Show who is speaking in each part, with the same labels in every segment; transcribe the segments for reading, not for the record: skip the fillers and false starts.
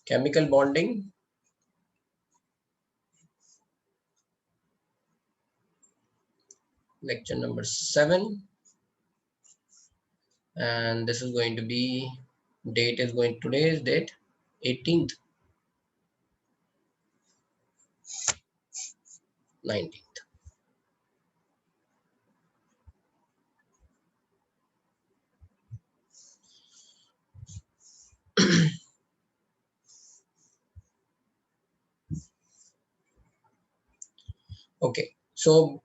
Speaker 1: chemical bonding, lecture number 7, and this is going to be, today's date 18th, 19th. Okay, so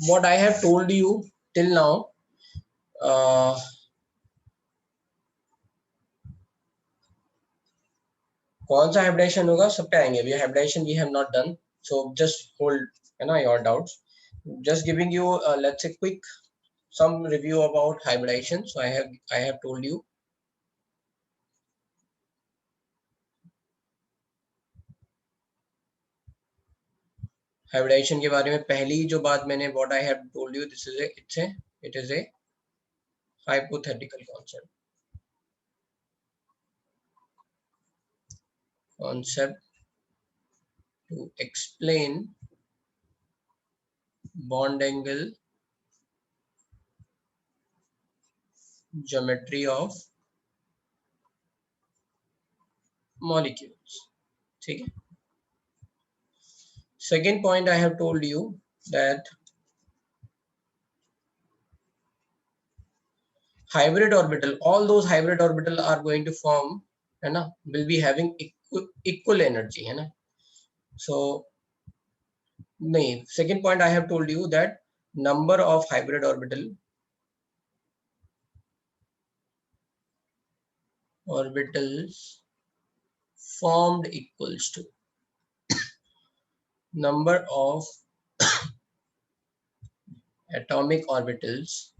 Speaker 1: what I have told you till now, कौन सा hybridisation होगा, सब पे आएंगे. अभी hybridisation we have not done, so just hold your doubts. Just giving you let's say quick some review about hybridization. So I have told you hybridization के बारे में. पहली जो बात मैंने, what I have told you, this is it is a hypothetical concept to explain bond angle geometry of molecules. ठीक है. Second point, I have told you that hybrid orbital, all those hybrid orbital are going to form, है ना, will be having equal energy, है ना. So नहीं, second point I have told you that number of hybrid orbitals formed equals to number of atomic orbitals,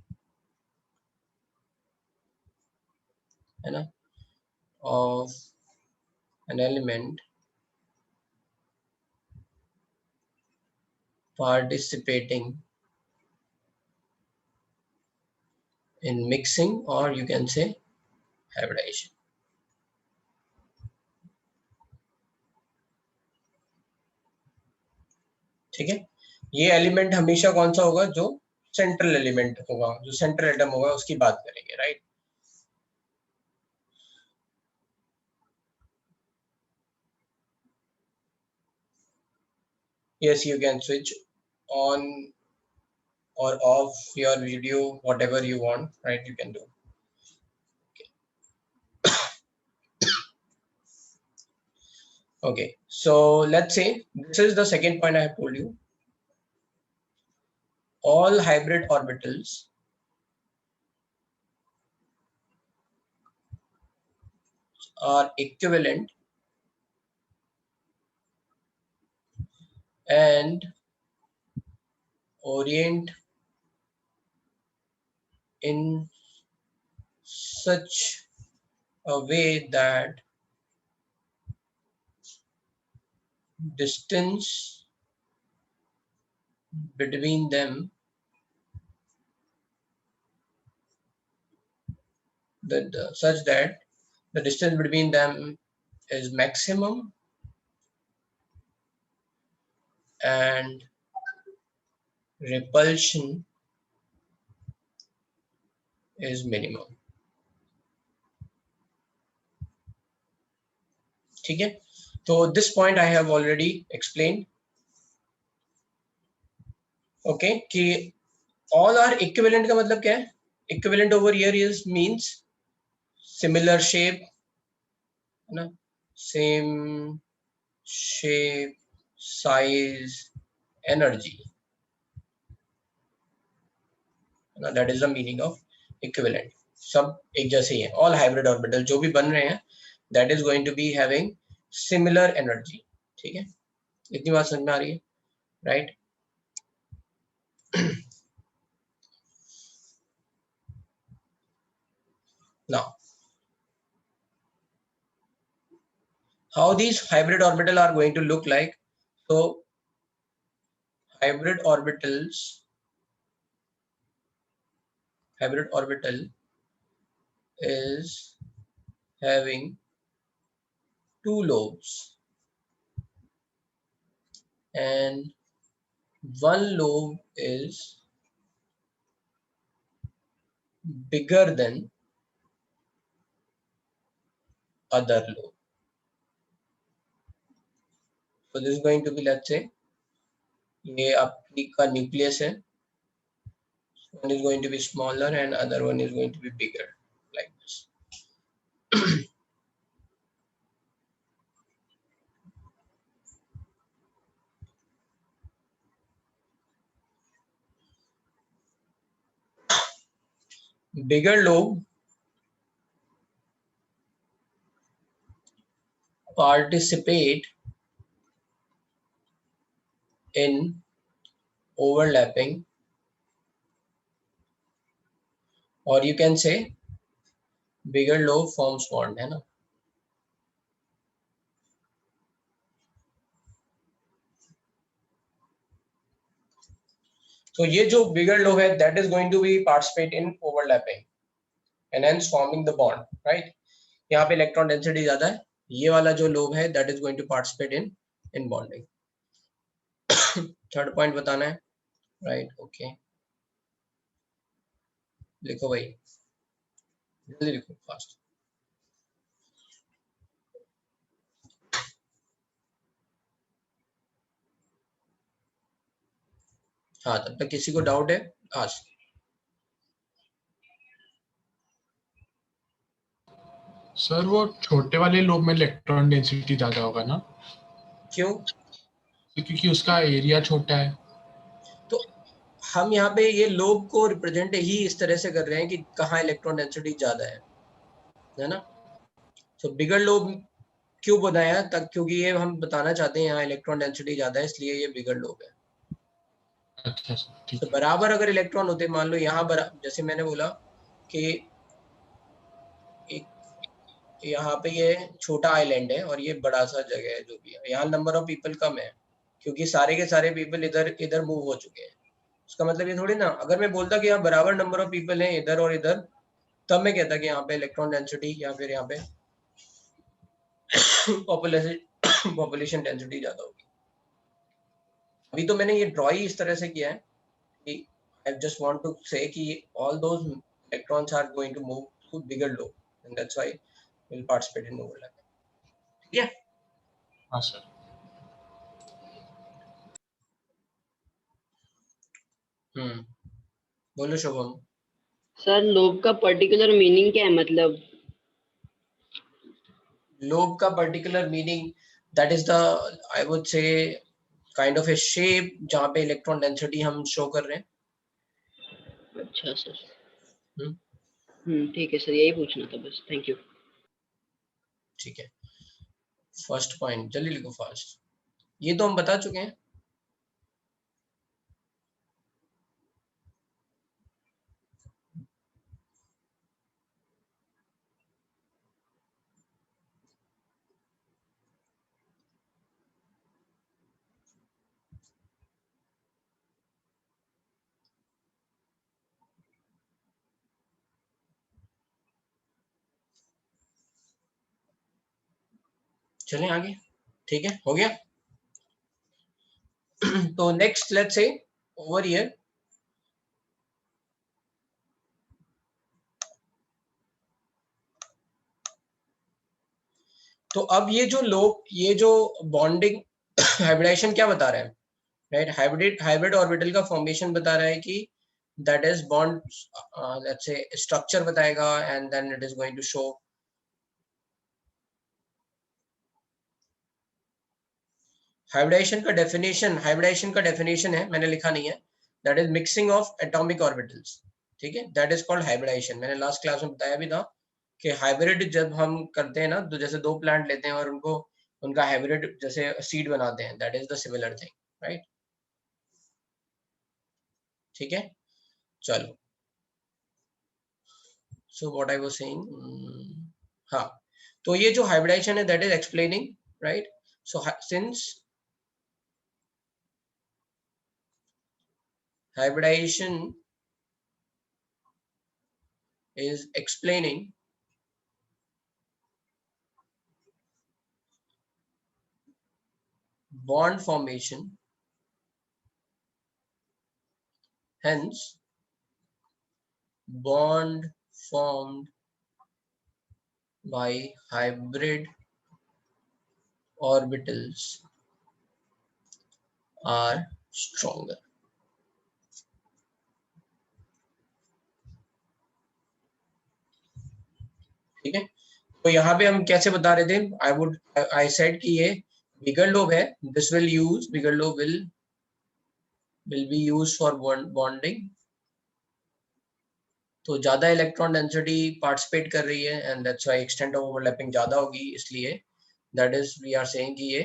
Speaker 1: है ना, of an element participating in mixing, or you can say hybridization. ठीक है. ये element हमेशा कौन सा होगा, जो सेंट्रल एलिमेंट होगा, जो सेंट्रल एटम होगा, उसकी बात करेंगे, right. Yes, you can switch on or off your video, whatever you want, right? You can do. Okay, so let's say this is the second point I have told you. All hybrid orbitals are equivalent and orient in such a way that distance between them, such that the distance between them is maximum and repulsion is minimum. ठीक है. तो this point I have already explained. Okay, कि all are equivalent का मतलब क्या है? Equivalent over here is means similar shape, है ना, same shape, size, energy, है ना, that is the meaning of equivalent. सब एक जैसे ही है. All hybrid orbital जो भी बन रहे हैं, that is going to be having similar energy. ठीक है, इतनी बात समझ में आ रही है, right? Now, how these hybrid orbital are going to look like? So hybrid orbital is having two lobes and one lobe is bigger than other lobe. So this is going to be, let's say, ये आपकी का nucleus है. One is going to be smaller and other one is going to be bigger, like this. Bigger lobe participate in overlapping, or you can say bigger lobe forms bond, है ना. So ये जो bigger lobe है, that is going to be participate in overlapping and hence forming the bond, right? यहाँ पे electron density ज्यादा है. ये वाला जो lobe है, that is going to participate in bonding. Third point बताना है, right? Okay. लिखो भाई, जल्दी लिखो, fast. हाँ, तब तक किसी को डाउट है, आस्क.
Speaker 2: सर वो छोटे वाले लोब में इलेक्ट्रॉन डेंसिटी ज्यादा होगा ना?
Speaker 1: क्यों?
Speaker 2: क्योंकि उसका एरिया छोटा है.
Speaker 1: तो हम यहाँ पे ये लोब को रिप्रेजेंट ही इस तरह से कर रहे हैं कि कहाँ इलेक्ट्रॉन डेंसिटी ज्यादा है ना. तो बिगर लोब क्यों बनाया तक, क्योंकि ये हम बताना चाहते हैं यहाँ इलेक्ट्रॉन डेंसिटी ज्यादा है, इसलिए ये बिगर लोब है.
Speaker 2: अच्छा सर, ठीक
Speaker 1: तो
Speaker 2: है.
Speaker 1: बराबर अगर इलेक्ट्रॉन होते, मान लो यहाँ जैसे मैंने बोला कि एक यहाँ पे ये छोटा आइलैंड है और ये बड़ा सा जगह है, जो भी है, यहाँ नंबर ऑफ पीपल कम है क्योंकि सारे के सारे पीपल इधर इधर मूव हो चुके हैं. उसका मतलब ये थोड़ी ना, अगर मैं बोलता कि यहाँ बराबर नंबर ऑफ पीपल हैं इधर और इधर, तब मैं कहता कि यहाँ पे इलेक्ट्रॉन डेंसिटी या फिर यहाँ पे पॉपुलेशन डेंसिटी ज्यादा होगी. अभी तो मैंने ये ड्रॉ ही इस तरह से किया है कि I just want to say कि all those electrons are going to move to bigger lobe and that's why will participate in overlap. ठीक है?
Speaker 2: हाँ सर.
Speaker 1: बोलो शुभम.
Speaker 3: सर लोब का पर्टिकुलर मीनिंग क्या है, मतलब
Speaker 1: लोब का particular meaning, that is the, I would say, kind of a shape जहाँ पे इलेक्ट्रॉन डेंसिटी हम शो कर रहे हैं.
Speaker 3: अच्छा सर.
Speaker 1: हम्म
Speaker 3: ठीक है सर, यही पूछना था बस. Thank you.
Speaker 1: ठीक है. फर्स्ट पॉइंट जल्दी लिखो फास्ट. ये तो हम बता चुके हैं. चलें आगे. ठीक है, हो गया. तो next let's say over here, तो अब ये जो बॉन्डिंग हाइब्रिडाइजेशन क्या बता रहा है, राइट? हाइब्रिड ऑर्बिटल का फॉर्मेशन बता रहा है कि that is bond, let's say structure बताएगा and then it is going to show. Hybridization का डेफिनेशन है, मैंने लिखा नहीं है, that is mixing of atomic orbitals. ठीक है, दैट इज कॉल्ड हाइब्रिडाइजेशन. मैंने लास्ट क्लास में बताया भी था कि हाइब्रिड जब हम करते हैं ना, तो जैसे दो प्लांट लेते हैं और उनका हाइब्रिड जैसे सीड बनाते हैं, that is the similar thing, right? ठीक है, चलो. सो व्हाट आई वाज सेइंग, हाँ, तो ये जो हाइब्रिडाइजेशन है that is explaining, right? So since hybridization is explaining bond formation. Hence, bond formed by hybrid orbitals are stronger. ठीक है, तो यहाँ पे हम कैसे बता रहे थे, आई सेड कि ये बिगर लोब है, this will use, bigger lobe will be use for bonding. तो ज्यादा इलेक्ट्रॉन डेंसिटी पार्टिसिपेट कर रही है and that's why extent of overlapping ज्यादा होगी, इसलिए that is we are saying कि ये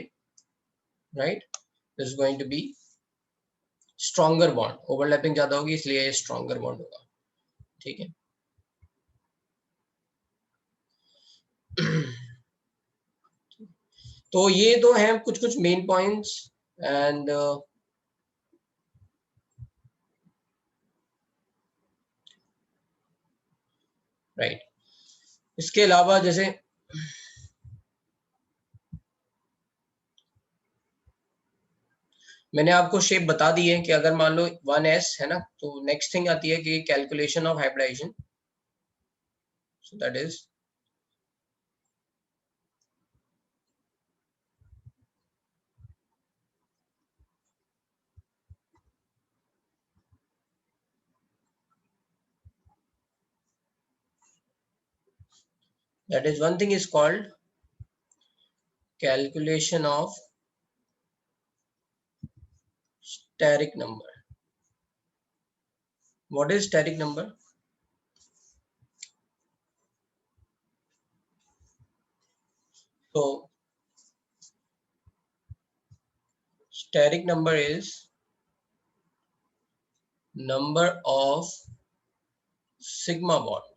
Speaker 1: right this is going to be stronger bond. Overlapping ज्यादा होगी इसलिए स्ट्रॉन्गर बॉन्ड होगा. ठीक है. तो ये तो हैं कुछ कुछ मेन पॉइंट्स एंड राइट. इसके अलावा जैसे मैंने आपको शेप बता दी है कि अगर मान लो 1s है ना, तो नेक्स्ट थिंग आती है कि calculation of hybridisation. So that is one thing is called calculation of steric number. What is steric number? So steric number is number of sigma bond,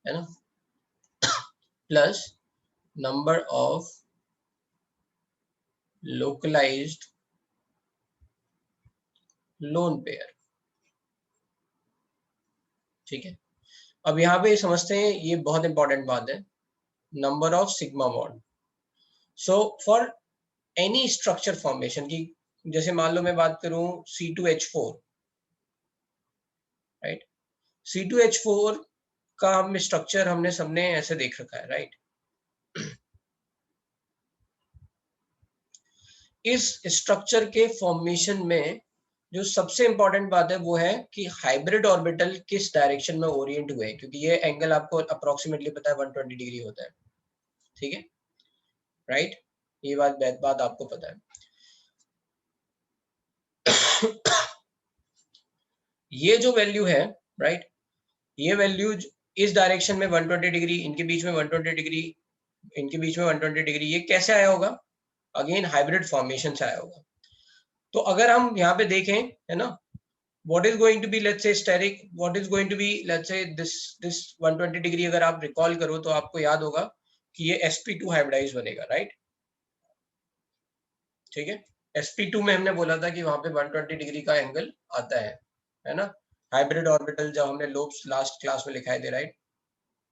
Speaker 1: है ना, plus number of localized lone pair. ठीक है. अब यहाँ पे समझते हैं, ये बहुत इंपॉर्टेंट बात है, number of sigma bond. So for any structure formation की, जैसे मान लो मैं बात करूं C2H4, राइट. C2H4 का हम स्ट्रक्चर हमने सबने ऐसे देख रखा है, राइट. इस स्ट्रक्चर के फॉर्मेशन में जो सबसे इंपॉर्टेंट बात है वो है कि हाइब्रिड ऑर्बिटल किस डायरेक्शन में ओरिएंट हुए, क्योंकि ये एंगल आपको अप्रोक्सीमेटली पता है 120 डिग्री होता है. ठीक है, राइट. ये बात आपको पता है. ये जो वैल्यू है, राइट, ये वैल्यू इस डायरेक्शन में 120 डिग्री, इनके बीच में 120 डिग्री, इनके बीच में 120 डिग्री, ये कैसे आया होगा? अगेन हाइब्रिड फॉर्मेशन से आया होगा. तो अगर हम यहाँ पे देखें, है ना, what is going to be, let's say steric, what is going to be, let's say this 120 degree अगर आप रिकॉल करो तो आपको याद होगा कि ये sp2 हाइब्रिडाइज बनेगा, राइट. ठीक है, sp2 में हमने बोला था कि वहां पे 120 डिग्री का एंगल आता है ना. हाइब्रिड ऑर्बिटल जब हमने लोब्स लास्ट क्लास में लिखाए थे, राइट,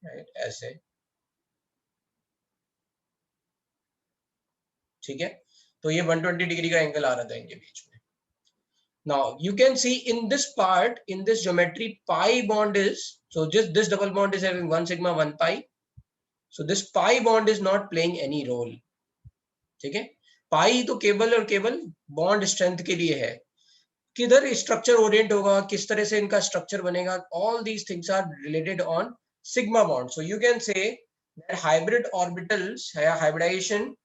Speaker 1: राइट, ऐसे. ठीक है, तो ये 120 डिग्री का एंगल आ रहा था इनके बीच में. Now you can see in this part, in this geometry, pi bond is, so just this double bond is having 1 sigma 1 pi. So this pi bond is not playing any role. ठीक है, पाई तो केवल और केवल bond strength के लिए है. किधर स्ट्रक्चर ओरिएंट होगा, किस तरह से इनका स्ट्रक्चर बनेगा, all these things are related on sigma bond. So you can say that hybrid orbitals या hybridisation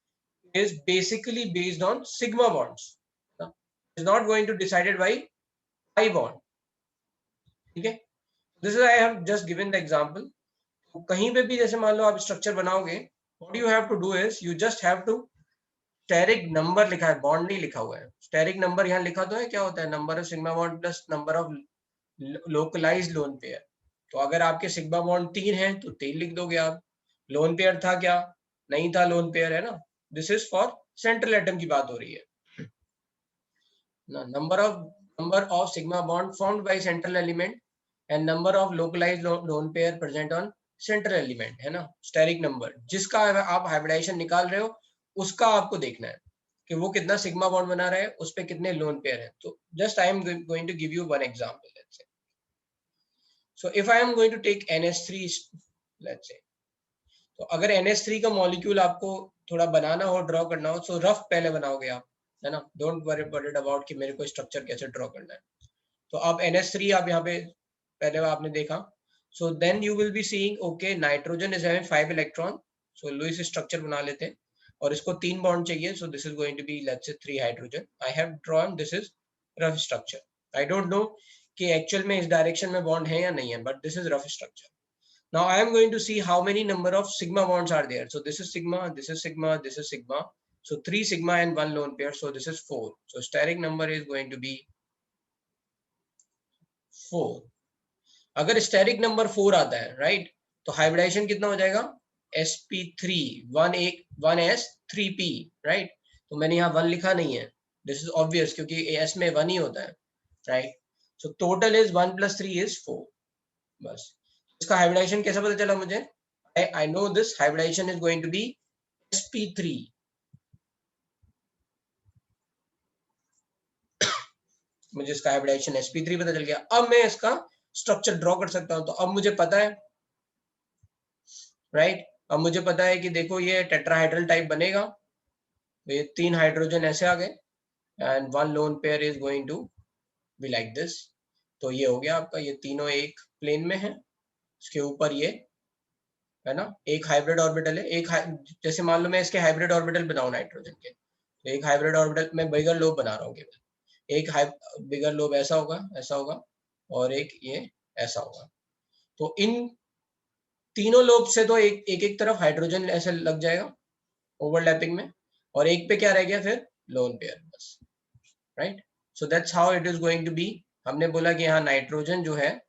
Speaker 1: is basically based on sigma bonds. It's not going to decided by pi bond. ठीक है, this is I have just given the example. तो कहीं पे भी जैसे मान लो आप स्ट्रक्चर बनाओगे, what you have to do is you just have to, steric number लिखा है, बॉन्ड नहीं लिखा हुआ है. स्टेरिक नंबर यहाँ लिखा तो है, क्या होता है, number of sigma bond plus number of localised lone pair. तो अगर आपके सिग्मा बॉन्ड 3 है तो 3 लिख दोगे आप. लोन पेयर था क्या? नहीं था लोन पेयर, है ना. This is for central atom की बात हो रही है ना. Number of sigma bond formed by central element and number of localised lone pair present on central element, है ना. स्टेरिक नंबर जिसका आप हाइब्रिडाइजेशन निकाल रहे हो उसका आपको देखना है कि वो कितना सिग्मा बॉन्ड बना रहा है, उस पे कितने लोन पेयर है। तो just I am going to give you one example. Let's say so if I am going to take NH3, let's say, तो अगर NH3 का मॉलिक्यूल आपको थोड़ा बनाना हो, ड्रॉ करना हो, तो रफ पहले बनाओगे आप, है ना, डोंट वरीड अबाउट कि मेरे को स्ट्रक्चर कैसे ड्रॉ करना है। तो आप NH3 आप यहाँ पे पहले आपने देखा, so then you will be seeing okay nitrogen is having 5 electron, so Lewis structure बना लेते हैं, और इसको 3 बॉन्ड चाहिए, so this is going to be let's say 3 hydrogen. I have drawn, this is rough structure. I don't know कि actual में इस direction में बॉन्ड है या नहीं है, but this is rough structure. Now I am going to see how many number of sigma bonds are there. So this is sigma, this is sigma, this is sigma. So 3 sigma and 1 lone pair. So this is 4. So steric number is going to be 4. अगर steric number 4 आता है, right? तो hybridization कितना हो जाएगा? sp3 1s 3p, right? तो मैंने यहाँ 1 लिखा नहीं है. This is obvious क्योंकि s में 1 ही होता है, right? So total is 1 plus 3 is 4. बस. इसका हाइब्रिडाइजेशन कैसे पता चला मुझे? I know this hybridization is going to be sp3. मुझे इसका हाइब्रिडाइजेशन sp3 पता चल गया। अब मैं इसका स्ट्रक्चर ड्रॉ कर सकता हूं। तो अब मुझे पता है, राइट, अब मुझे पता है कि देखो ये टेट्राहाइड्रल टाइप बनेगा, ये 3 हाइड्रोजन ऐसे आ गए and 1 lone pair is going to be like this. तो ये हो गया आपका, ये तीनों एक प्लेन में है, इसके ऊपर ये है ना एक हाइब्रिड ऑर्बिटल है। जैसे मान लो मैं इसके हाइब्रिड ऑर्बिटल बनाऊं नाइट्रोजन के, तो एक हाइब्रिड ऑर्बिटल मैं बिगर लोब बना रहा हूँ केवल, एक बिगर लोब ऐसा होगा और एक ये ऐसा होगा। तो इन तीनों लोब से तो एक तरफ हाइड्रोजन ऐसे लग जाएगा ओवरलैपिंग में, और एक पे क्या रह गया फिर लोन पेयर, बस, right. So that's how it is going to be. हमने बोला कि यहाँ नाइट्रोजन जो है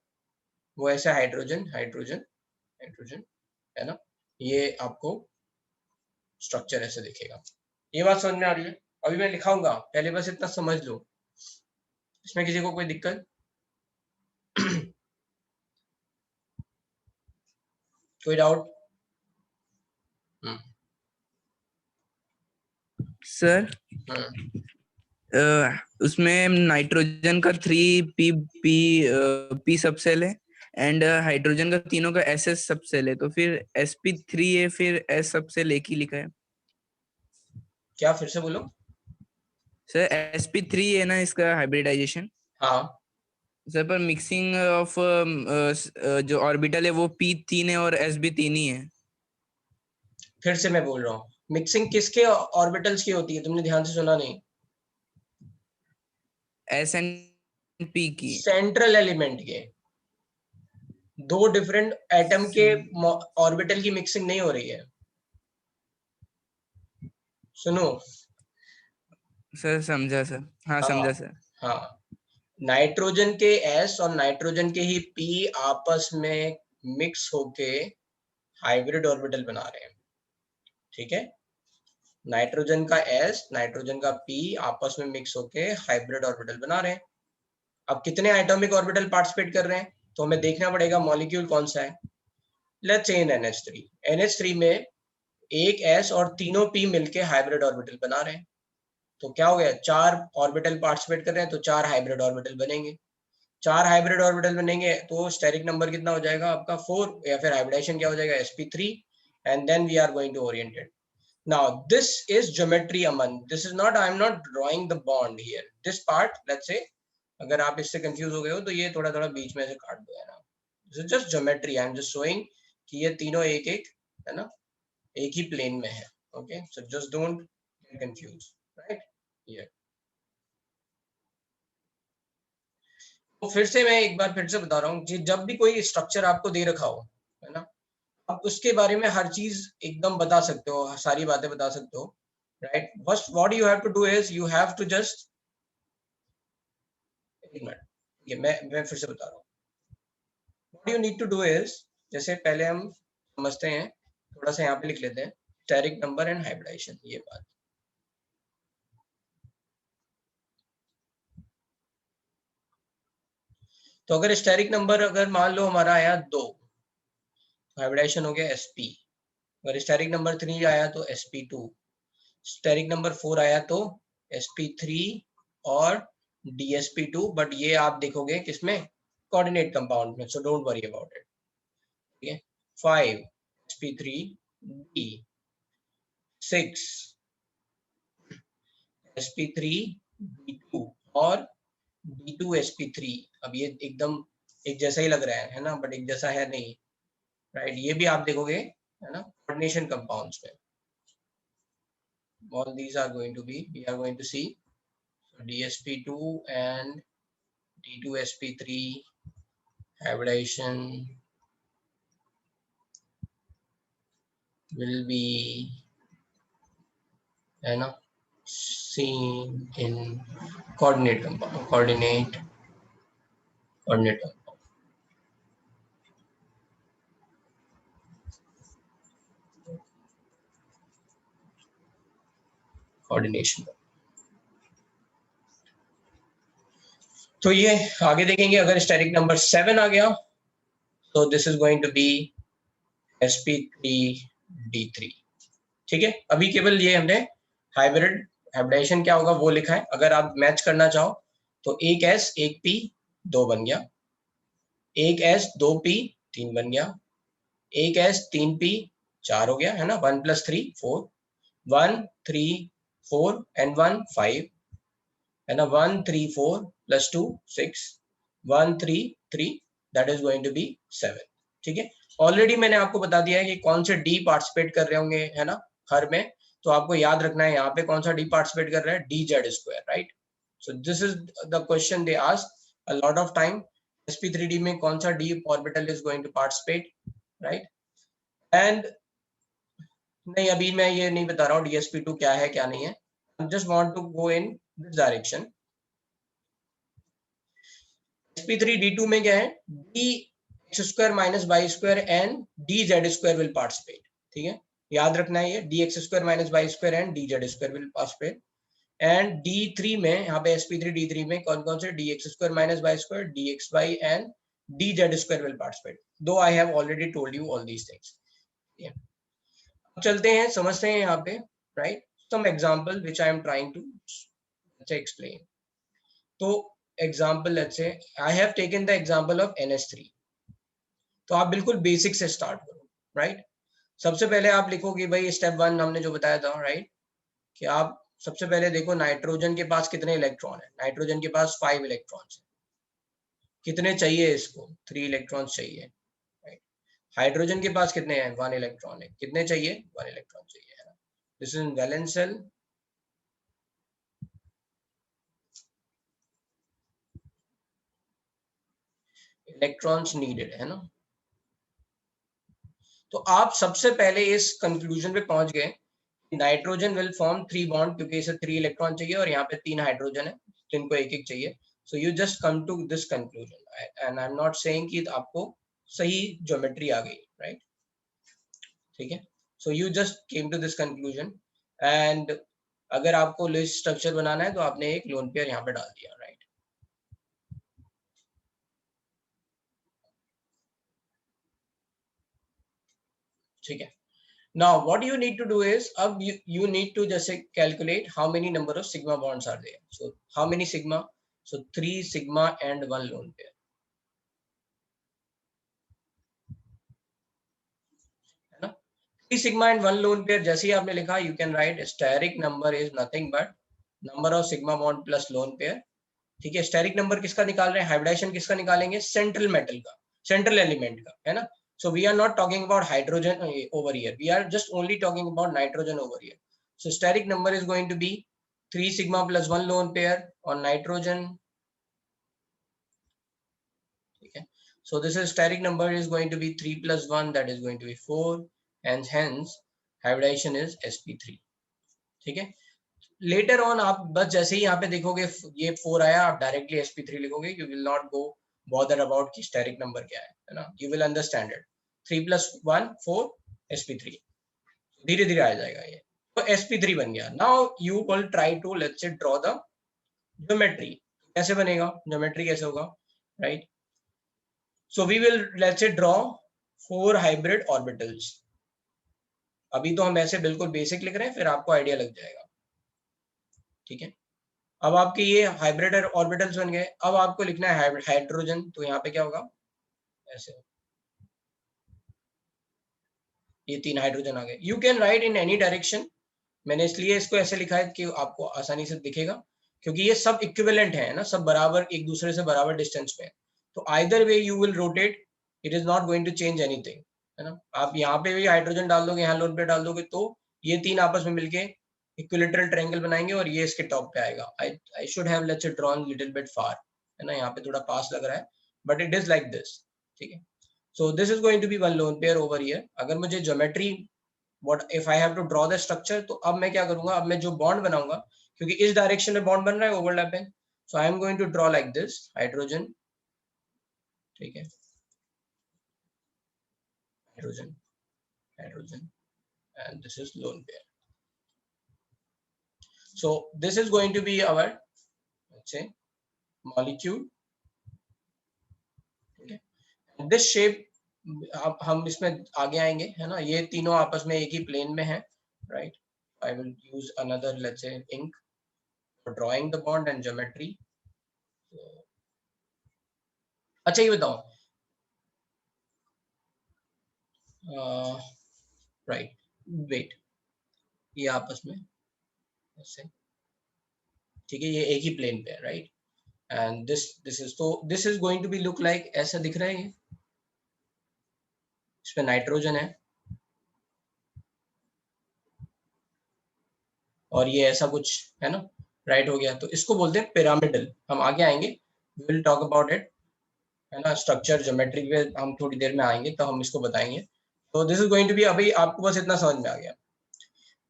Speaker 1: वो ऐसे हाइड्रोजन है ना, ये आपको स्ट्रक्चर ऐसे दिखेगा। ये बात समझ में आ रही है? अभी मैं लिखाऊंगा, पहले बस इतना समझ लो। इसमें किसी को कोई दिक्कत? कोई डाउट?
Speaker 4: सर उसमें नाइट्रोजन का 3p सब सेल है एंड हाइड्रोजन का तीनों का SS सब सेल है, तो फिर sp3 है, फिर S सब सेल एक ही लिखा है।
Speaker 1: क्या फिर से बोलो
Speaker 4: सर sp3 है ना इसका हाइब्रिडाइजेशन?
Speaker 1: हाँ
Speaker 4: सर पर मिक्सिंग ऑफ जो ऑर्बिटल है वो p3 है और s भी 3 ही है।
Speaker 1: फिर से मैं बोल रहा हूँ, मिक्सिंग किसके ऑर्बिटल्स की होती है? तुमने ध्यान से सुना नहीं?
Speaker 4: S एंड p की,
Speaker 1: सेंट्रल एलिमेंट के। दो डिफरेंट एटम के ऑर्बिटल की मिक्सिंग नहीं हो रही है। सुनो
Speaker 4: सर समझा सर, हाँ समझा सर।
Speaker 1: हाँ, नाइट्रोजन के S और नाइट्रोजन के ही P आपस में मिक्स होके हाइब्रिड ऑर्बिटल बना रहे हैं, ठीक है। नाइट्रोजन का S नाइट्रोजन का P आपस में मिक्स होके हाइब्रिड ऑर्बिटल बना रहे हैं। अब कितने एटॉमिक ऑर्बिटल पार्टिसिपेट कर रहे हैं तो हमें देखना पड़ेगा मॉलिक्यूल कौन सा है। लेट्स से इन NH3 में एक S और तीनों P मिलके हाइब्रिड ऑर्बिटल बना रहे हैं। तो क्या हो गया, 4 ऑर्बिटल पार्टिसिपेट कर रहे हैं तो 4 हाइब्रिड ऑर्बिटल बनेंगे। 4 हाइब्रिड ऑर्बिटल बनेंगे तो स्टेरिक नंबर कितना हो जाएगा आपका 4, या फिर हाइब्रिडाइजेशन क्या हो जाएगा sp3, and then we are going to oriented. Now this is geometry अमन, this is not, I am not drawing the bond here, this part let's say अगर आप इससे कंफ्यूज हो गए हो तो ये थोड़ा थोड़ा बीच में से काट दो, है ना। This is just geometry, I am just showing कि ये तीनों एक एक है ना एक ही प्लेन में है। Okay, so just don't get confuse, right. ये तो फिर से मैं एक बार फिर से बता रहा हूँ कि जब भी कोई स्ट्रक्चर आपको दे रखा हो, है ना, आप उसके बारे में हर चीज एकदम बता सकते हो, सारी बातें बता सकते हो, right. First what you have to do is you have to just, एक मिनट, ये मैं फिर से बता रहा हूँ। What you need to do is, जैसे पहले हम समझते हैं, थोड़ा सा यहाँ पे लिख लेते हैं स्टेरिक नंबर एंड हाइब्रिडाइजेशन, ये बात। तो अगर स्टेरिक नंबर अगर मान लो हमारा आया 2, हाइब्रिडाइजेशन हो गया sp। अगर स्टेरिक नंबर 3 आया तो sp2। स्टेरिक नंबर 4 आया तो sp3 और dsp2, बट ये आप देखोगे किसमें, कोऑर्डिनेट कंपाउंड में, so don't worry about it. ठीक है, 5 sp3d, 6 sp3d2 और d2 sp3। अब ये एकदम एक जैसा ही लग रहा है ना, बट एक जैसा है नहीं, राइट। ये भी आप देखोगे है ना कोऑर्डिनेशन कंपाउंड्स में। All these are going to be, we are going to see, so dsp2 and d2sp3 hybridization will be है ना seen in coordinate compound, coordinate compound। Coordination. तो ये आगे देखेंगे, अगर स्टेरिक नंबर 7 आ गया तो this is going to be sp3d3। ठीक है, अभी केवल ये हमने हाइब्रिडाइजेशन क्या होगा वो लिखा है। अगर आप मैच करना चाहो तो एक s एक p 2 बन गया, एक s 2p 3 बन गया, एक s 3p 4 हो गया, है ना, 1 + 3 4, 1 3 4 and 1 5, है ना, 1 3 4 + 2 6, 1 3 3, that is going to be 7। ठीक है, ऑलरेडी मैंने आपको बता दिया है कि कौन से डी पार्टिसिपेट कर रहे होंगे, है ना, हर में। तो आपको याद रखना है यहाँ पे कौन सा डी पार्टिसिपेट कर रहा है, dz², right. So this is the question they ask a lot of time, sp3d में कौन सा d orbital is going to participate, right. And नहीं, अभी मैं ये नहीं बता रहा हूँ dsp2 क्या है क्या नहीं है, I just want to go in this direction। sp3d2 में क्या है, dx² - y² and dz² will participate। ठीक है, याद रखना है ये dx² - y² and dz² will participate। And d3 में, यहाँ पे sp3d3 में कौन कौन से, dx² - y², dxy and dz² will participate। Though I have already told you all these things। अब चलते हैं, समझते हैं यहाँ पे, right, some example which I am trying to explain। तो example, let's say I have taken the example of NH3। तो आप बिल्कुल बेसिक से स्टार्ट करो, राइट। सबसे पहले आप लिखोगे भाई स्टेप 1 हमने जो बताया था, राइट, कि आप सबसे पहले देखो नाइट्रोजन के पास कितने इलेक्ट्रॉन है। नाइट्रोजन के पास 5 इलेक्ट्रॉन्स है। कितने चाहिए इसको, 3 इलेक्ट्रॉन्स चाहिए, राइट। हाइड्रोजन के पास कितने हैं, 1 इलेक्ट्रॉन है। कितने चाहिए, 1 इलेक्ट्रॉन चाहिए, है ना। This is valence shell. Electrons needed, है ना। तो आप सबसे पहले इस कंक्लूजन पे पहुंच गए, नाइट्रोजन विल फॉर्म 3 बॉन्ड, क्योंकि इसे 3 इलेक्ट्रॉन चाहिए और यहाँ पे 3 हाइड्रोजन है, जिनको एक एक चाहिए। So you just come to this conclusion, and I am not saying कि आपको सही ज्योमेट्री आ गई, राइट। ठीक है, so you just came to this conclusion. And अगर आपको लिस्ट स्ट्रक्चर बनाना है तो आपने एक लोन पेयर यहाँ पे डाल दिया, राइट। ठीक है, now what you need to do is, अब you need to just calculate how many number of sigma bonds are there। So how many sigma, so 3 sigma and 1 lone pair, है ना। 3 sigma and 1 lone pair, जैसे ही आपने लिखा, you can write steric number is nothing but number of sigma bond plus lone pair। ठीक है, steric number किसका निकाल रहे हैं, हाइब्रिडाइजेशन किसका निकालेंगे, सेंट्रल मेटल का, सेंट्रल एलिमेंट का, है ना। So we are not talking about hydrogen over here. We are just only talking about nitrogen over here. So steric number is going to be 3 sigma plus 1 lone pair on nitrogen. Okay. So this is steric number is going to be 3 plus 1, that is going to be 4, and hence hybridization is sp3। ठीक है, later on आप बस जैसे ही यहाँ पे देखोगे ये 4 आया, आप डायरेक्टली sp3 लिखोगे। You will not go bother about कि स्टेरिक नंबर क्या है ना। You will understand it, 3 + 1 4 sp3, धीरे धीरे आ जाएगा ये। तो sp3 बन गया। Now you will try to let's say draw the geometry. कैसे बनेगा ज्योमेट्री, कैसे होगा, right. So we will let's say draw 4 hybrid orbitals. अभी तो हम ऐसे बिल्कुल बेसिक लिख रहे हैं, फिर आपको आइडिया लग जाएगा, ठीक है। अब आपके ये हाइब्रिड ऑर्बिटल्स बन गए। अब आपको लिखना है हाइड्रोजन, तो यहाँ पे क्या होगा, ऐसे ये 3 हाइड्रोजन आ गए। You can write in any direction, मैंने इसलिए इसको ऐसे लिखा है कि आपको आसानी से दिखेगा, क्योंकि ये सब इक्विवेलेंट है ना, सब बराबर एक दूसरे से बराबर डिस्टेंस पे है। तो either way you will rotate, it is not going to change anything, है ना। आप यहाँ पे भी हाइड्रोजन डाल दोगे, यहाँ लोन पे डाल दोगे, तो ये 3 आपस में मिलके इक्विलेटरल ट्रायंगल बनाएंगे और ये इसके टॉप पे आएगा। I should have let's say drawn little bit far, है ना, यहाँ पे थोड़ा पास लग रहा है, but it is like this, ठीक है। So this is going to be one lone pair over here. अगर मुझे geometry what if I have to draw the structure, तो अब मैं क्या करूंगा, अब मैं जो बॉन्ड बनाऊंगा, क्योंकि इस डायरेक्शन में बॉन्ड बन रहा है overlapping, so I am going to draw like this hydrogen, ठीक है, hydrogen, hydrogen, and this is lone pair. So this is going to be our, let's say, molecule, okay, and this shape, अब हम इसमें आगे आएंगे, है ना। ये तीनों आपस में एक ही प्लेन में है, right. I will use another, let's say, ink for drawing the bond and geometry. अच्छा ये बताओ, राइट, वेट, ये आपस में ऐसे, ठीक है, ये एक ही प्लेन पे है, राइट, एंड दिस इज, तो this is going to be look like, ऐसा दिख रहा है ये, इसमें नाइट्रोजन है और ये ऐसा कुछ है ना, राइट हो गया। तो इसको बोलते हैं पिरामिडल, हम आगे आएंगे, we will talk about it, है ना। स्ट्रक्चर ज्योमेट्री पे हम थोड़ी देर में आएंगे, तो हम इसको बताएंगे। तो this is going to be, अभी आपको बस इतना समझ में आ गया।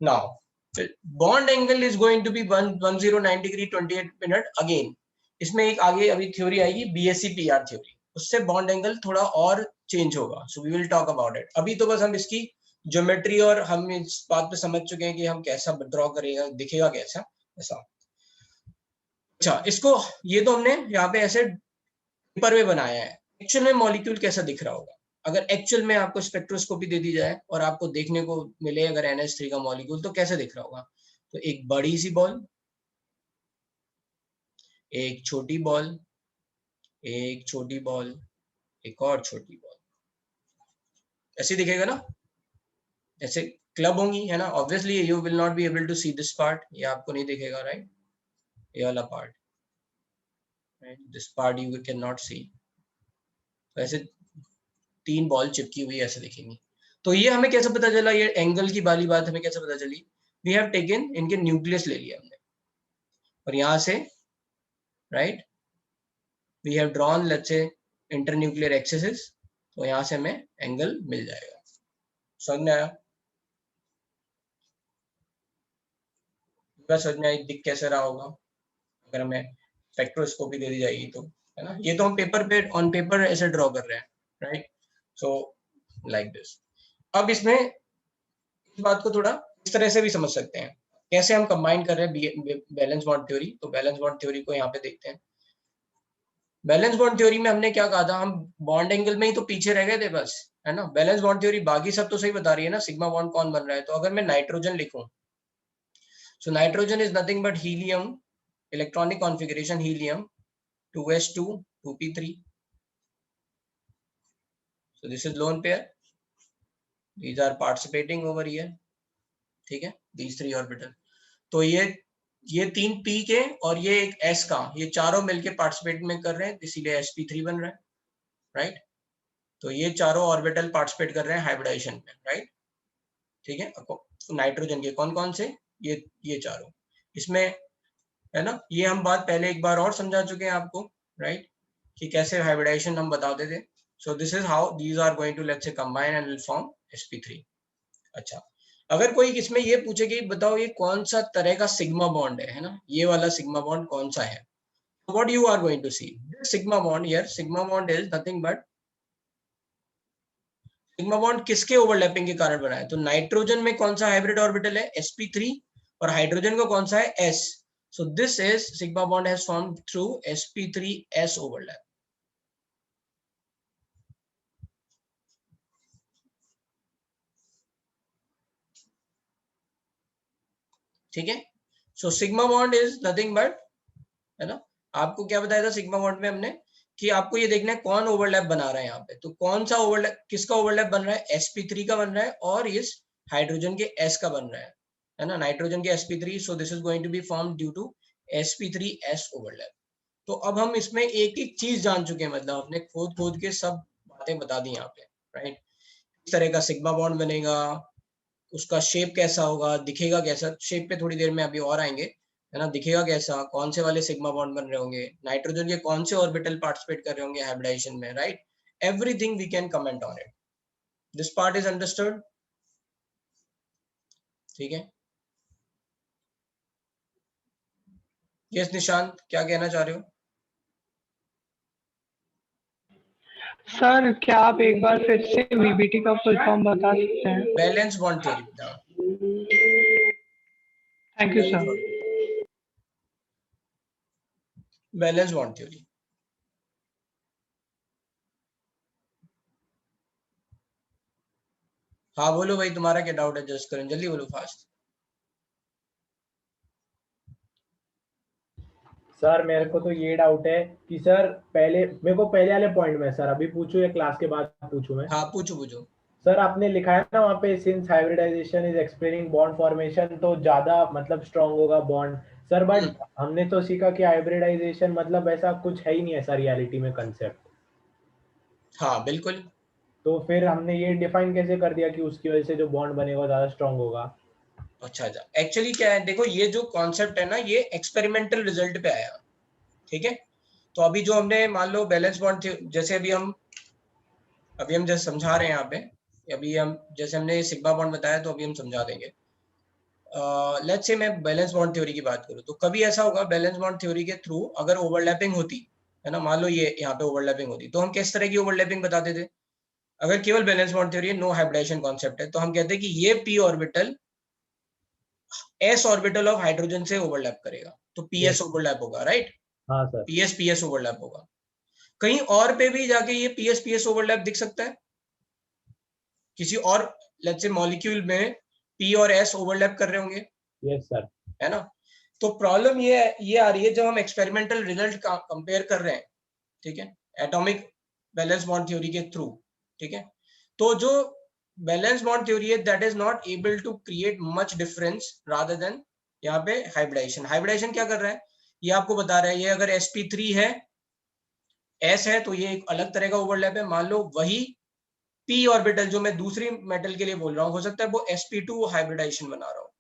Speaker 1: Now bond angle is going to be 109 degree 28 minute again. इसमें एक आगे अभी थ्योरी आएगी, BSc-PR थ्योरी, उससे बॉन्ड एंगल थोड़ा और चेंज होगा, so we will talk about it. अभी तो बस हम इसकी ज्योमेट्री और हम इस बात पे समझ चुके हैं कि हम कैसा ड्रॉ करेगा, दिखेगा कैसा ऐसा। अच्छा, इसको ये तो हमने यहाँ पे ऐसे पेपर में बनाया है, एक्चुअल में मॉलिक्यूल कैसा दिख रहा होगा। अगर एक्चुअल में आपको स्पेक्ट्रोस्कोपी दे दी जाए और आपको देखने को मिले अगर NH3 का मॉलिक्यूल, तो कैसे दिख रहा होगा। तो एक बड़ी सी बॉल, एक छोटी बॉल, एक छोटी बॉल, एक और छोटी बॉल, ऐसे दिखेगा ना, ऐसे क्लब होंगी, है ना। Obviously you will not be able to see this part, ये आपको नहीं दिखेगा, राइट, ये वाला part, right, this part you can not see. तो ऐसे 3 बॉल चिपकी हुई ऐसे दिखेंगी। तो ये हमें कैसे पता चला, ये एंगल की वाली बात हमें कैसे पता चली, वी हैव टेकन, इनके न्यूक्लियस ले लिया हमने और यहाँ से, right, we have drawn let's say internuclear axis, तो यहाँ से हमें एंगल मिल जाएगा। समझ में आया, समझ में आई, दिख कैसे रहा होगा अगर हमें स्पेक्ट्रोस्कोपी दे दी जाएगी तो, है ना। ये तो हम पेपर पे ऑन पेपर ऐसे ड्रॉ कर रहे हैं, राइट, सो लाइक दिस। अब इसमें इस बात को थोड़ा इस तरह से भी समझ सकते हैं, कैसे हम कंबाइन कर रहे हैं बैलेंस बॉन्ड थ्योरी। तो बैलेंस बॉन्ड थ्योरी को यहाँ पे देखते हैं। बैलेंस बॉन्ड थ्योरी में हमने क्या कहा था, हम बॉन्ड एंगल में ही तो पीछे रह गए थे बस, है ना। बैलेंस बॉन्ड थ्योरी बाकी सब तो सही बता रही है ना, सिग्मा बॉन्ड कौन बन रहा है। तो अगर मैं नाइट्रोजन लिखूं, so nitrogen is nothing but helium, electronic configuration helium 2s2 2p3, so this is lone pair, these are participating over here, ठीक है, these 3 ऑर्बिटल। तो ये 3 p के और ये एक s का, ये चारों मिलके पार्टिसिपेट में कर रहे हैं, इसीलिए sp3 बन रहा है, राइट। तो ये चारों ऑर्बिटल पार्टिसिपेट कर रहे हैं हाइब्रिडाइजेशन में, राइट, ठीक है। नाइट्रोजन के कौन कौन से, ये चारों इसमें, है ना। ये हम बात पहले एक बार और समझा चुके हैं आपको, राइट, कि कैसे हाइब्रिडाइजेशन हम बताते थे। So this is how these are going to let's say combine and will form sp3। अच्छा, अगर कोई इसमें ये पूछे कि बताओ ये कौन सा तरह का सिग्मा बॉन्ड है ना, ये वाला सिग्मा बॉन्ड कौन सा है, तो what you are going to see, sigma bond here, sigma bond is nothing but, sigma bond किसके ओवरलैपिंग के कारण बना है। तो नाइट्रोजन में कौन सा हाइब्रिड ऑर्बिटल है, sp3, और हाइड्रोजन का कौन सा है, s। So this is sigma bond has formed through sp3s overlap. ठीक है। So sigma bond is nothing but, है ना, आपको क्या बताया था सिग्मा बॉन्ड में हमने कि आपको ये देखना है कौन ओवरलैप बना रहा है यहाँ पे। तो कौन सा ओवरलैप, किसका ओवरलैप बन रहा है, sp3 का बन रहा है और इस हाइड्रोजन के s का बन रहा है ना, नाइट्रोजन के sp3। So this is going to be form due to sp3s overlap. तो अब हम इसमें एक एक चीज जान चुके हैं, मतलब अपने खोद खोद के सब बातें बता दी यहाँ पे, राइट। इस तरह का सिग्मा बॉन्ड बनेगा, उसका शेप कैसा होगा, दिखेगा कैसा, शेप पे थोड़ी देर में अभी और आएंगे, है ना, दिखेगा कैसा, कौन से वाले सिग्मा बॉन्ड बन रहे होंगे, नाइट्रोजन के कौन से ऑर्बिटल पार्टिसिपेट कर रहे होंगे हाइब्रिडाइजेशन में, right. Everything we can comment on it. This part is understood, ठीक है। यस निशांत, क्या कहना चाह रहे हो?
Speaker 5: सर क्या आप एक बार फिर से वीबीटी का फुल फॉर्म बता सकते हैं?
Speaker 1: बैलेंस बॉन्ड थ्योरी बता।
Speaker 5: Thank you sir.
Speaker 1: Balance bond theory. हाँ बोलो भाई, तुम्हारा क्या डाउट है, जस्ट करें, जल्दी बोलो, फास्ट।
Speaker 6: सर मेरे को तो ये डाउट है कि सर पहले मेरे को पहले वाले पॉइंट में सर अभी पूछूं या क्लास के बाद पूछूं मैं?
Speaker 1: हाँ पूछो पूछो।
Speaker 6: सर आपने लिखा है ना वहाँ पे since hybridisation is explaining bond formation, तो ज्यादा मतलब स्ट्रांग होगा बॉन्ड सर, बट हमने तो सीखा कि हाइब्रिडाइजेशन मतलब ऐसा कुछ है ही नहीं ऐसा रियलिटी में कंसेप्ट।
Speaker 1: हाँ बिल्कुल।
Speaker 6: तो फिर हमने ये डिफाइन कैसे कर दिया कि उसकी वजह से जो बॉन्ड बनेगा ज्यादा स्ट्रांग होगा?
Speaker 1: अच्छा अच्छा, एक्चुअली क्या है, देखो ये जो कॉन्सेप्ट है ना, ये एक्सपेरिमेंटल रिजल्ट पे आया, ठीक है। तो अभी जो हमने मान लो बैलेंस बॉन्ड, जैसे अभी हम जैसे समझा रहे हैं यहाँ पे, अभी हम जैसे हमने सिग्मा बॉन्ड बताया, तो अभी हम समझा देंगे। लेट्स से मैं बैलेंस बॉन्ड थ्योरी की बात करूँ, तो कभी ऐसा होगा बैलेंस बॉन्ड थ्योरी के थ्रू अगर ओवरलैपिंग होती है ना, मान लो ये यहाँ पे ओवरलैपिंग होती, तो हम किस तरह की ओवरलैपिंग बताते थे? अगर केवल valence bond theory no hybridisation concept है, तो हम कहते हैं कि ये p orbital s orbital of hydrogen से ओवरलैप करेगा, तो ps ओवरलैप होगा, राइट।
Speaker 6: हाँ सर।
Speaker 1: ps ओवरलैप होगा। कहीं और पे भी जाके ये ps ओवरलैप दिख सकता है किसी और, लेट्स से मॉलिक्यूल में p और s ओवरलैप कर रहे होंगे,
Speaker 6: यस सर।
Speaker 1: है ना। तो प्रॉब्लम ये आ रही है जब हम एक्सपेरिमेंटल रिजल्ट का कंपेयर कर रहे हैं, ठीक है, एटॉमिक बैलेंस बॉन्ड थ्योरी के थ्रू, ठीक है। तो जो बैलेंस बॉन्ड थ्योरी है that is not able to create much difference rather than यहाँ पे हाइब्रिडाइजेशन क्या कर रहा है, ये आपको बता रहा है, ये अगर sp3 है, s है, तो ये एक अलग तरह का ओवरलैप है। मान लो वही p ऑर्बिटल जो मैं दूसरी मेटल के लिए बोल रहा हूँ, हो सकता है वो sp2 हाइब्रिडाइजेशन बना रहा हूँ,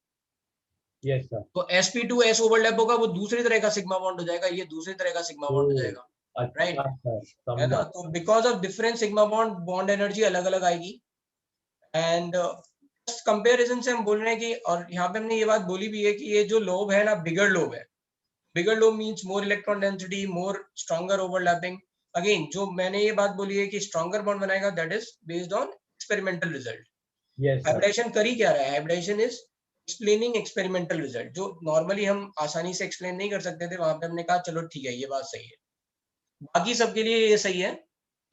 Speaker 6: यस सर।
Speaker 1: तो sp2s ओवरलैप होगा, वो दूसरी तरह का सिग्मा बॉन्ड हो जाएगा, ये दूसरी तरह का सिग्मा बॉन्ड हो जाएगा, राइट,
Speaker 6: अच्छा सर,
Speaker 1: है ना।
Speaker 6: समझा।
Speaker 1: तो because of different sigma bond energy अलग अलग आएगी। एंड कंपैरिजन से हम बोल रहे हैं कि, और यहाँ पे हमने ये बात बोली भी है कि ये जो लोब है ना, बिगर लोब है, bigger lobe means more electron density, more stronger overlapping. Again जो मैंने ये बात बोली है कि स्ट्रॉन्गर बॉन्ड बनाएगा, that is based on experimental result.
Speaker 6: Yes sir.
Speaker 1: Hybridization कर ही क्या रहा है, hybridization is explaining experimental result, जो नॉर्मली हम आसानी से एक्सप्लेन नहीं कर सकते थे, वहां पे हमने कहा चलो ठीक है, ये बात सही है, बाकी सबके लिए ये सही है।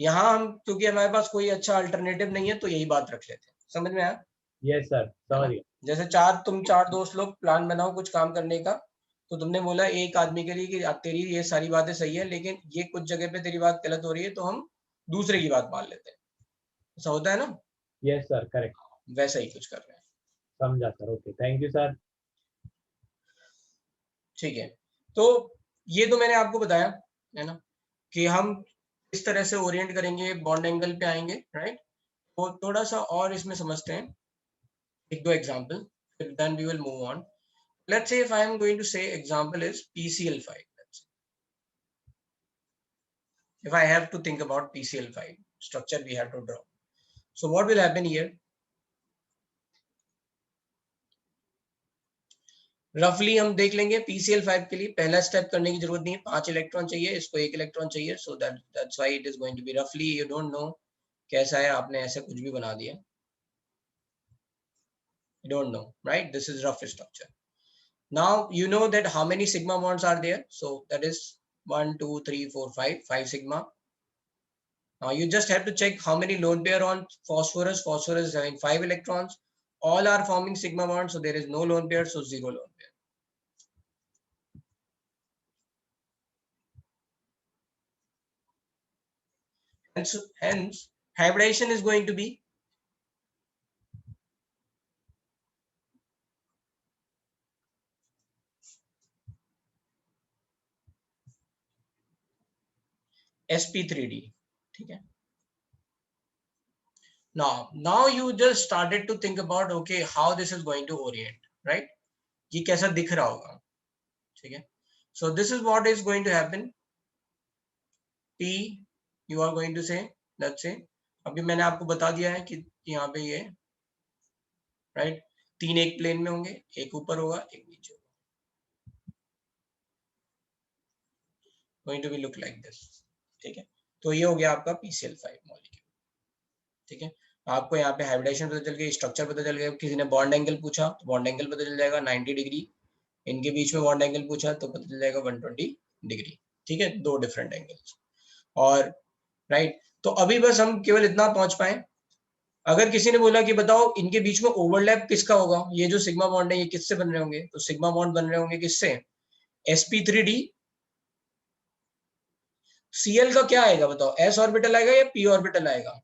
Speaker 1: यहाँ हम क्योंकि हमारे पास कोई अच्छा अल्टरनेटिव नहीं है, तो यही बात रख लेते हैं, समझ में आया?
Speaker 6: यस सर, समझ गया।
Speaker 1: जैसे तुम चार दोस्त लोग प्लान बनाओ कुछ काम करने का, तो तुमने बोला एक आदमी के लिए कि तेरी ये सारी बातें सही है, लेकिन ये कुछ जगह पे तेरी बात गलत हो रही है, तो हम दूसरे की बात मान लेते हैं, ऐसा होता है ना,
Speaker 6: यस सर, करेक्ट।
Speaker 1: वैसा ही कुछ कर रहे हैं,
Speaker 6: समझा sir, okay, thank you sir.
Speaker 1: ठीक है। तो ये तो मैंने आपको बताया, है ना, कि हम इस तरह से ओरिएंट करेंगे, बॉन्ड एंगल पे आएंगे, राइट। तो थोड़ा सा और इसमें समझते हैं, एक दो example, then we will move on. Let's say if I am going to say example is PCl5. If I have to think about PCl5 structure we have to draw. So what will happen here? रफली हम देख लेंगे PCl5 के लिए पहला step करने की जरूरत नहीं है, 5 इलेक्ट्रॉन चाहिए, इसको 1 इलेक्ट्रॉन चाहिए, सो that's why it is going to be roughly, you don't know कैसा है, आपने ऐसे कुछ भी बना दिया, you don't know, right? This is rough structure. Now you know that how many sigma bonds are there, so that is 1 2 3 4 5 sigma. Now you just have to check how many lone pair on phosphorus is having 5 electrons, all are forming sigma bonds, so there is no lone pair, so 0 lone pair. hence hybridization is going to be sp3d. ठीक है. Now you just started to think about okay how this is going to orient, right? ये कैसा दिख रहा होगा. ठीक है. So this is what is going to happen. P you are going to say, let's say अभी मैंने आपको बता दिया है कि यहाँ पे ये राइट 3 एक प्लेन में होंगे, एक ऊपर होगा एक नीचे होगा. Going to be look like this. ठीक है. तो ये हो गया आपका PCl5 मॉलिक्यूल. ठीक है. आपको यहाँ पे हाइब्रिडाइजेशन पता चल गया, स्ट्रक्चर पता चल गया. किसी ने बॉन्ड एंगल पूछा तो बॉन्ड एंगल पता चल जाएगा 90 डिग्री. इनके बीच में बॉन्ड एंगल पूछा तो पता चल जाएगा 120 डिग्री. ठीक है. 2 डिफरेंट एंगल्स. और राइट तो अभी बस हम केवल इतना पहुंच पाए. अगर किसी ने बोला कि बताओ इनके बीच में ओवरलैप किसका होगा, ये जो सिग्मा बॉन्ड है ये किससे बन रहे होंगे, तो सिग्मा बॉन्ड बन रहे होंगे किससे, sp3d. Cl का क्या आएगा बताओ, s ऑर्बिटल आएगा या p ऑर्बिटल आएगा?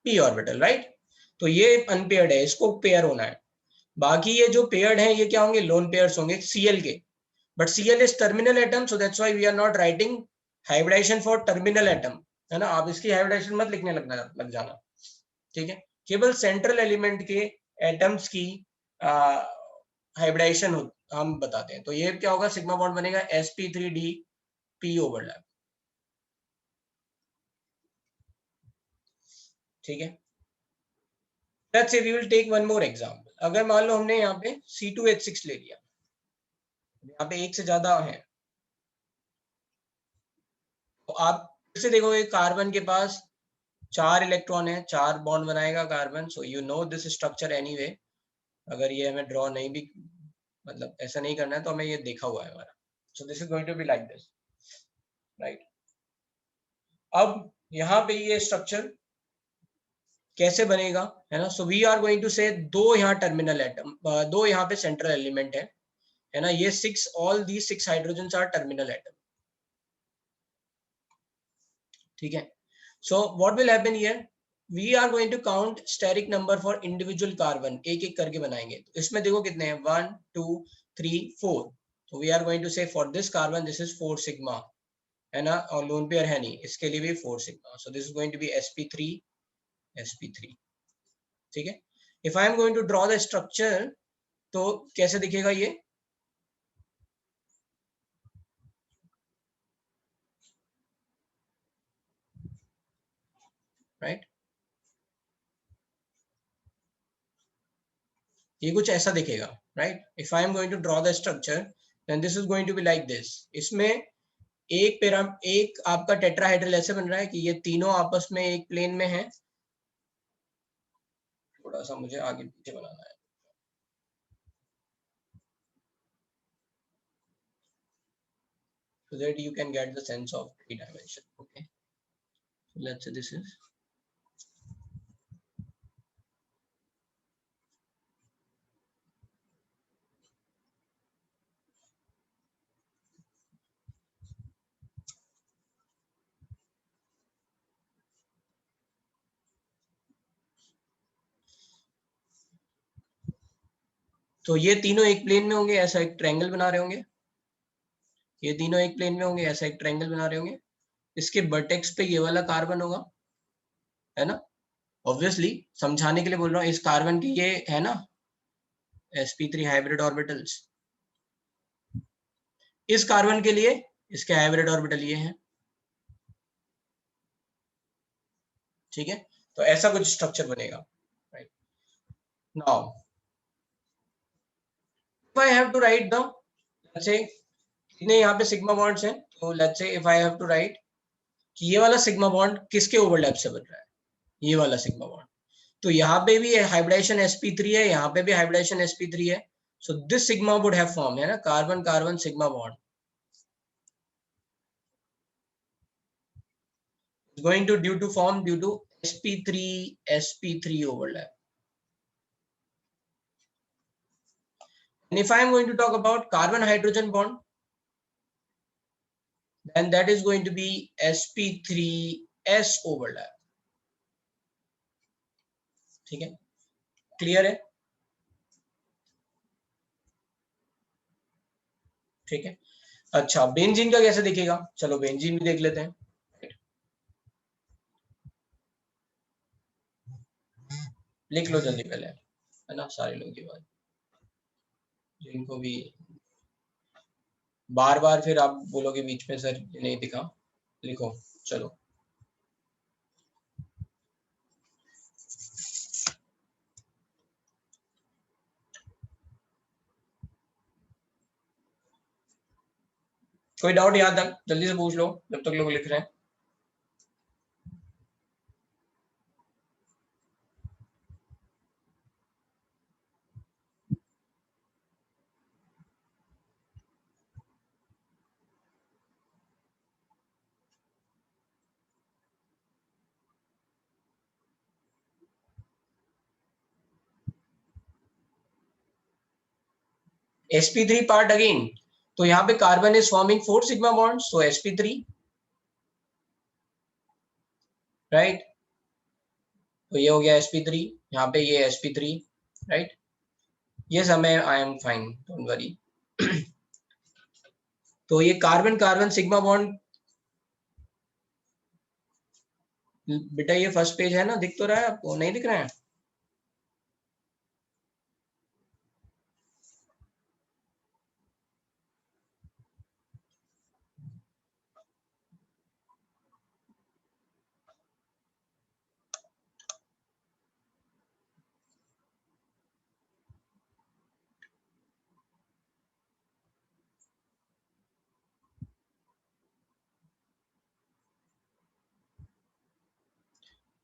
Speaker 1: p orbital, right. तो ये अनपेयर्ड है, इसको पेयर होना है. बाकी ये जो पेयर्ड हैं ये क्या होंगे, लोन पेयर्स होंगे Cl के. But Cl is terminal atom, so that's why we are not writing hybridisation for terminal atom, है ना. आप इसकी हाइब्रिडाइजेशन मत लिखने लग जाना. ठीक है. केवल सेंट्रल एलिमेंट के एटम्स की हाइब्रिडाइजेशन हम बताते हैं. तो ये क्या होगा, सिग्मा बॉन्ड बनेगा sp3d p ओवरलैप. ठीक है. Let's say we will take one more example. अगर मान लो हमने यहाँ पे C2H6 ले लिया, यहाँ पे एक से ज्यादा है, तो आप फिर से देखोगे कार्बन के पास 4 इलेक्ट्रॉन है, 4 बॉन्ड बनाएगा carbon. So you know this structure anyway. अगर ये हमें ड्रॉ नहीं भी, मतलब ऐसा नहीं करना है तो हमें ये देखा हुआ है हमारा. So this is going to be like this, right. अब यहाँ पे ये स्ट्रक्चर कैसे बनेगा, है ना. So we are going to say 2 यहाँ टर्मिनल एटम, 2 यहाँ पे सेंट्रल एलिमेंट है ना. ये 6 all the 6 hydrogen are terminal atom. ठीक है. So what will happen here, we are going to count steric number for individual carbon. एक एक करके बनाएंगे. तो इसमें देखो कितने हैं, 1 2 3 4. तो वी आर गोइंग टू से for this carbon this is 4 sigma, है ना. और लोन पेयर है नहीं, इसके लिए भी 4 sigma. So this is going to be sp3 sp3. ठीक है. If I am going to draw the structure तो कैसे दिखेगा ये, राइट. ये कुछ ऐसा दिखेगा, right. If I am going to draw the structure then this is going to be like this. इसमें एक आपका टेट्राहाइड्रल ऐसे बन रहा है कि ये तीनों आपस में एक प्लेन में है. थोड़ा सा मुझे आगे पीछे बनाना है. So that you can get the sense of 3 dimension. Okay. So let's say this is. तो ये तीनों एक प्लेन में होंगे, ऐसा एक ट्रायंगल बना रहे होंगे. ये तीनों एक प्लेन में होंगे, ऐसा एक ट्रायंगल बना रहे होंगे. इसके वर्टेक्स पे ये वाला कार्बन होगा, है ना. ऑब्वियसली समझाने के लिए बोल रहा हूँ. इस कार्बन की ये है ना sp3 हाइब्रिड ऑर्बिटल्स. इस कार्बन के लिए इसके हाइब्रिड ऑर्बिटल ये हैं. ठीक है. तो ऐसा कुछ स्ट्रक्चर बनेगा, right. Now if I have to write the, let's say इतने यहाँ पे सिग्मा बॉन्ड्स हैं. तो let's say if I have to write कि ये वाला सिग्मा बॉन्ड किसके ओवरलैप से बन रहा है, ये वाला सिग्मा बॉन्ड. तो यहाँ पे भी हाइब्रिडाइजेशन sp3 है, यहाँ पे भी हाइब्रिडाइजेशन sp3 है. So this sigma would have form, है ना, carbon carbon sigma bond going to due to form due to sp3 overlap. And if I am going to talk about carbon hydrogen bond, then that is going to be sp3s overlap. ठीक है, clear है? ठीक है, अच्छा benzene का कैसे दिखेगा? चलो बेंजीन भी देख लेते हैं. लिख लो जल्दी पहले, है ना, सारे लोग की बात, जिनको भी बार बार फिर आप बोलोगे बीच में सर नहीं दिखा. लिखो चलो. कोई डाउट याद तक जल्दी से पूछ लो जब तक लोग लिख रहे हैं. sp3 पार्ट अगेन, तो यहाँ पे carbon is forming 4 sigma bond, so sp3, right. तो ये हो गया sp3, यहाँ पे ये sp3, राइट. ये समय I am fine, don't worry. तो ये कार्बन कार्बन सिग्मा बॉन्ड, बेटा ये फर्स्ट पेज है ना, दिख तो रहा है आपको? नहीं दिख रहा है?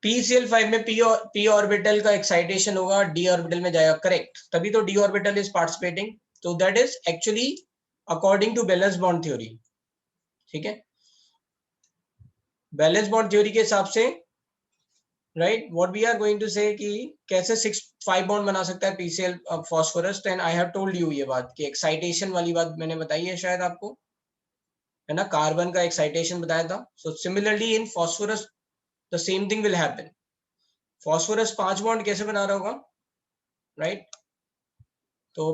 Speaker 1: PCl5 में p ऑर्बिटल का एक्साइटेशन होगा, d ऑर्बिटल में जाएगा, करेक्ट. तभी तो d ऑर्बिटल इज पार्टिसिपेटिंग. तो that is actually according to valence bond theory. ठीक है, बैलेंस बॉन्ड थ्योरी के हिसाब से, right, what we are going to say कि कैसे 6-5 बॉन्ड बना सकता है PCl phosphorus. And I have told you ये बात कि एक्साइटेशन वाली बात मैंने बताई है शायद आपको, है ना, कार्बन का एक्साइटेशन बताया था. So similarly in phosphorus the same thing will happen. Phosphorus 5 bond कैसे बना रहा होगा, राइट. तो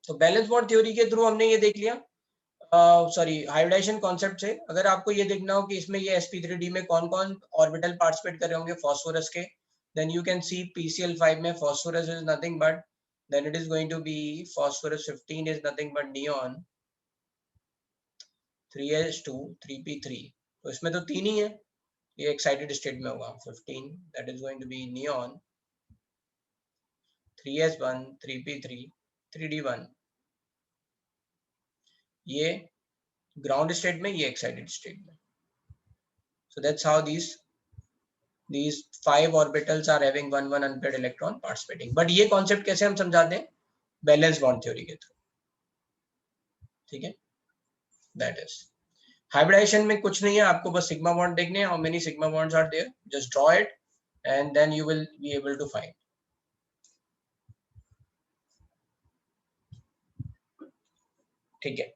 Speaker 1: बैलेंस बॉन्ड थ्योरी के थ्रू हमने ये देख लिया, सॉरी हाइब्रिडाइजेशन कॉन्सेप्ट से. अगर आपको ये देखना हो कि इसमें ये sp3d में कौन कौन ऑर्बिटल पार्टिसिपेट कर रहे होंगे फॉस्फोरस के, then you can see PCl5 में phosphorus is nothing but, then it is going to be phosphorus 15 is nothing but neon 3s2 3p3. तो इसमें तो 3 ही है, ये एक्साइटेड स्टेट में होगा. 15 that is going to be neon 3s1 3p3 3d1, ये ground state में, ये एक्साइटेड स्टेट में. So that's how these 5 orbitals are having 1 unpaired electron participating. But ये कॉन्सेप्ट कैसे हम समझाते हैं? बैलेंस बॉन्ड थ्योरी के थ्रू. ठीक है, दैट इज हाइब्रिडाइजेशन में कुछ नहीं है, आपको बस सिग्मा बॉन्ड देखने हैं. How many sigma bonds are there, just draw it and then you will be able to find. ठीक है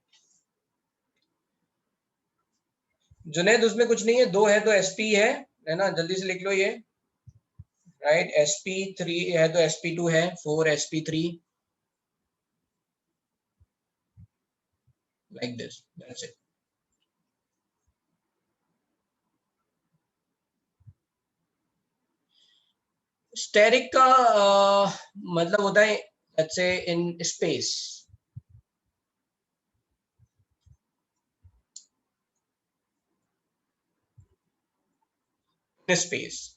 Speaker 1: जुनैद, उसमें कुछ नहीं है, 2 है तो sp है ना, जल्दी से लिख लो ये, राइट. sp3 है तो sp2 है, 4 sp3, like this, that's it. Steric का मतलब होता है let's say in space, space.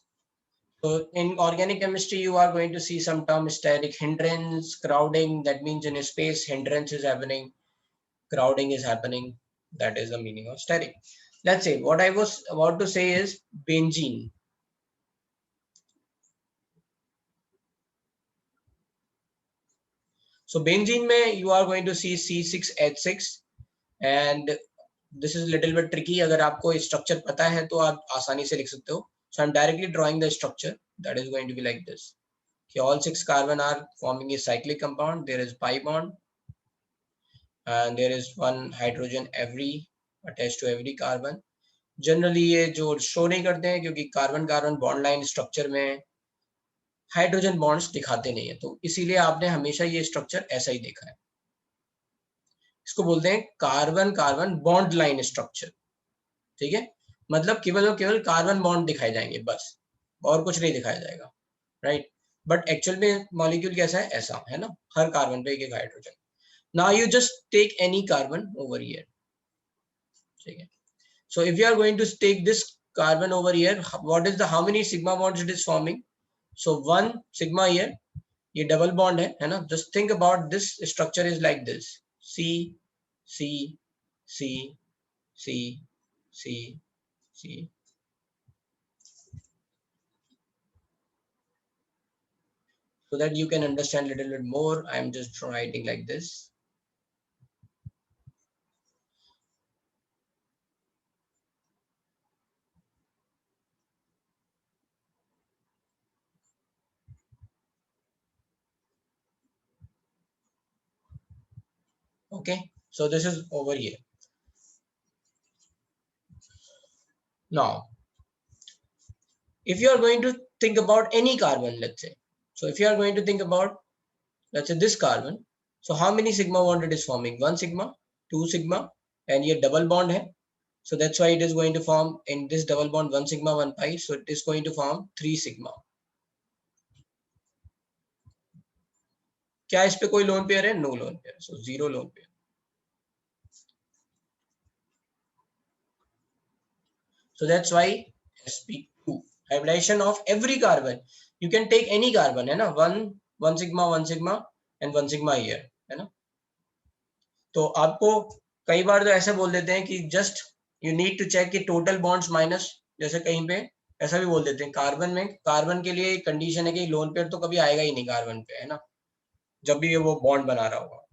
Speaker 1: So in organic chemistry you are going to see some term steric, hindrance, crowding. That means in space hindrance is happening, crowding is happening. That is the meaning of steric. let's say what I was about to say is benzene. So benzene में you are going to see C6H6 and this is little bit tricky. अगर आपको structure पता है तो आप आसानी से लिख सकते हो. So I'm directly drawing the structure that is going to be like this. Okay, all 6 carbon are forming a cyclic compound. There is pi bond and there is one hydrogen attached to every carbon. Generally ये जो show नहीं करते हैं क्योंकि carbon carbon bond line structure में hydrogen bonds दिखाते नहीं है, तो इसीलिए आपने हमेशा ये स्ट्रक्चर ऐसा ही देखा है. इसको बोलते हैं carbon carbon bond line structure. ठीक है, मतलब केवल और केवल कार्बन बॉन्ड दिखाए जाएंगे बस, और कुछ नहीं दिखाया जाएगा, राइट. बट एक्चुअल में मॉलिक्यूल कैसा है, ऐसा है ना, हर कार्बन पे एक hydrogen. Now you just take any carbon over here. ठीक है, so if you are going to take this carbon over here, what is the how many sigma bonds it is forming. So 1 sigma here, ये double bond है ना. Just think about this structure is like this, C C C C C C. So that you can understand a little bit more, I am just writing like this. Okay, so this is over here. Now if you are going to think about any carbon, let's say, so if you are going to think about, let's say, this carbon, so how many sigma bond it is forming? 1 sigma, 2 sigma, and ये double bond है, so that's why it is going to form in this double bond 1 sigma 1 pi, so it is going to form 3 sigma. क्या इस पे कोई lone pair है? No lone pair, so 0 lone pair. So that's why sp2, hybridization of every carbon. You can take any carbon, है ना, 1 sigma 1 sigma and 1 sigma here, है ना. तो आपको कई बार तो ऐसे बोल देते हैं कि just you need to check कि टोटल बॉन्ड्स माइनस, जैसे कहीं पे ऐसा भी बोल देते हैं कार्बन में, कार्बन के लिए कंडीशन है कि लोन पेयर तो कभी आएगा ही नहीं कार्बन पे, है ना, जब भी वो बॉन्ड बना रहा होगा.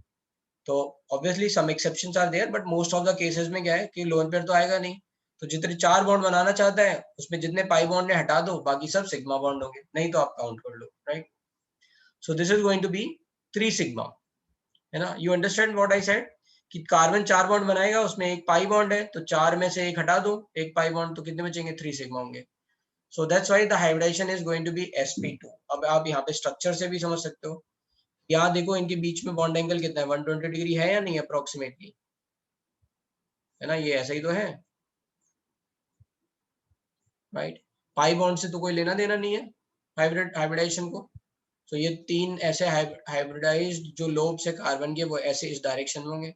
Speaker 1: तो obviously some exceptions are there, but most of the cases में क्या है कि लोन पेयर तो आएगा नहीं. तो जितने 4 बॉन्ड बनाना चाहता है उसमें जितने पाई बॉन्ड ने हटा दो, बाकी सब सिग्मा बॉन्ड होंगे, नहीं तो आप काउंट कर लो, right. So this is going to be 3 sigma, है ना. You understand what I said कि कार्बन 4 बॉन्ड बनाएगा, उसमें एक पाई बॉन्ड है, तो 4 में से एक हटा दो, एक पाई बॉन्ड, तो कितने बचेंगे? 3 सिग्मा होंगे. So that's why the hybridisation is going to be sp2. अब आप यहाँ पे स्ट्रक्चर से भी समझ सकते हो. यहाँ देखो इनके बीच में बॉन्ड एंगल कितना है, 120 डिग्री है या नहीं अप्रोक्सीमेटली, है ना, ये ऐसा ही तो है, राइट. पाई बॉन्ड से तो कोई लेना देना नहीं है हाइब्रिडाइजेशन को. तो ये 3 ऐसे हाइब्रिडाइज्ड जो लोब्स है कार्बन के, वो ऐसे इस डायरेक्शन में होंगे.